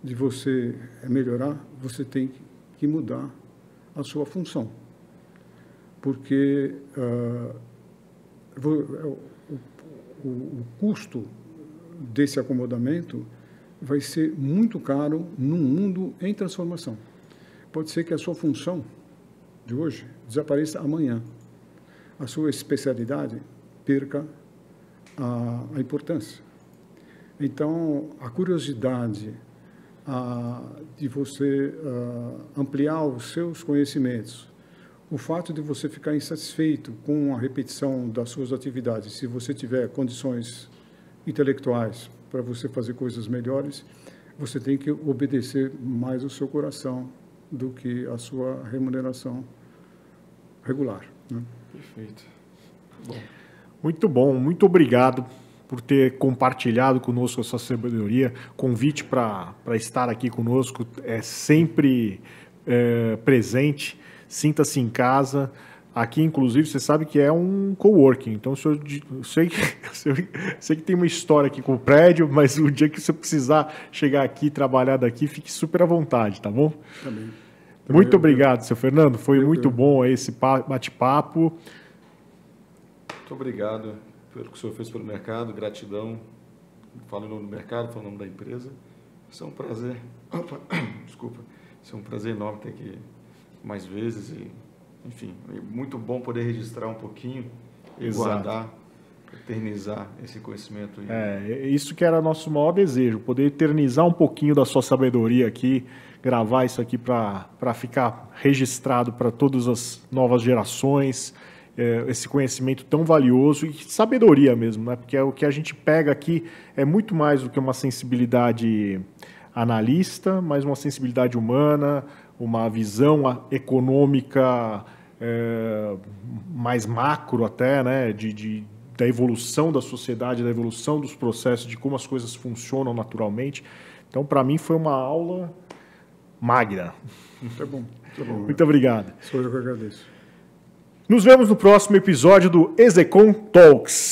de você melhorar, você tem que mudar a sua função. Porque o custo desse acomodamento vai ser muito caro num mundo em transformação. Pode ser que a sua função de hoje desapareça amanhã. A sua especialidade perca a importância. Então, a curiosidade de você ampliar os seus conhecimentos, o fato de você ficar insatisfeito com a repetição das suas atividades, se você tiver condições intelectuais para você fazer coisas melhores, você tem que obedecer mais o seu coração do que a sua remuneração regular. Né?
Perfeito.
Bom. Muito bom, muito obrigado por ter compartilhado conosco a sua sabedoria. Convite para estar aqui conosco é sempre presente. Sinta-se em casa. Aqui, inclusive, você sabe que é um coworking. Então, sei que tem uma história aqui com o prédio, mas o dia que você precisar chegar aqui, trabalhar daqui, fique super à vontade, tá bom?
Também.
Muito obrigado, seu Fernando. Foi muito bom esse bate-papo.
Muito obrigado pelo que o senhor fez pelo mercado. Gratidão. Falo em nome do mercado, falo em nome da empresa. Isso é um prazer. Desculpa. Isso é um prazer enorme ter aqui mais vezes. Enfim, é muito bom poder registrar um pouquinho e guardar eternizar esse conhecimento.
Isso que era nosso maior desejo, poder eternizar um pouquinho da sua sabedoria aqui, gravar isso aqui para ficar registrado para todas as novas gerações, esse conhecimento tão valioso e sabedoria mesmo, né? Porque o que a gente pega aqui é muito mais do que uma sensibilidade analista, mas uma sensibilidade humana, uma visão econômica mais macro até, né? Da evolução da sociedade, da evolução dos processos, de como as coisas funcionam naturalmente. Então, para mim, foi uma aula magna.
Muito bom.
Muito obrigado.
Sou eu que agradeço.
Nos vemos no próximo episódio do Execom Talks.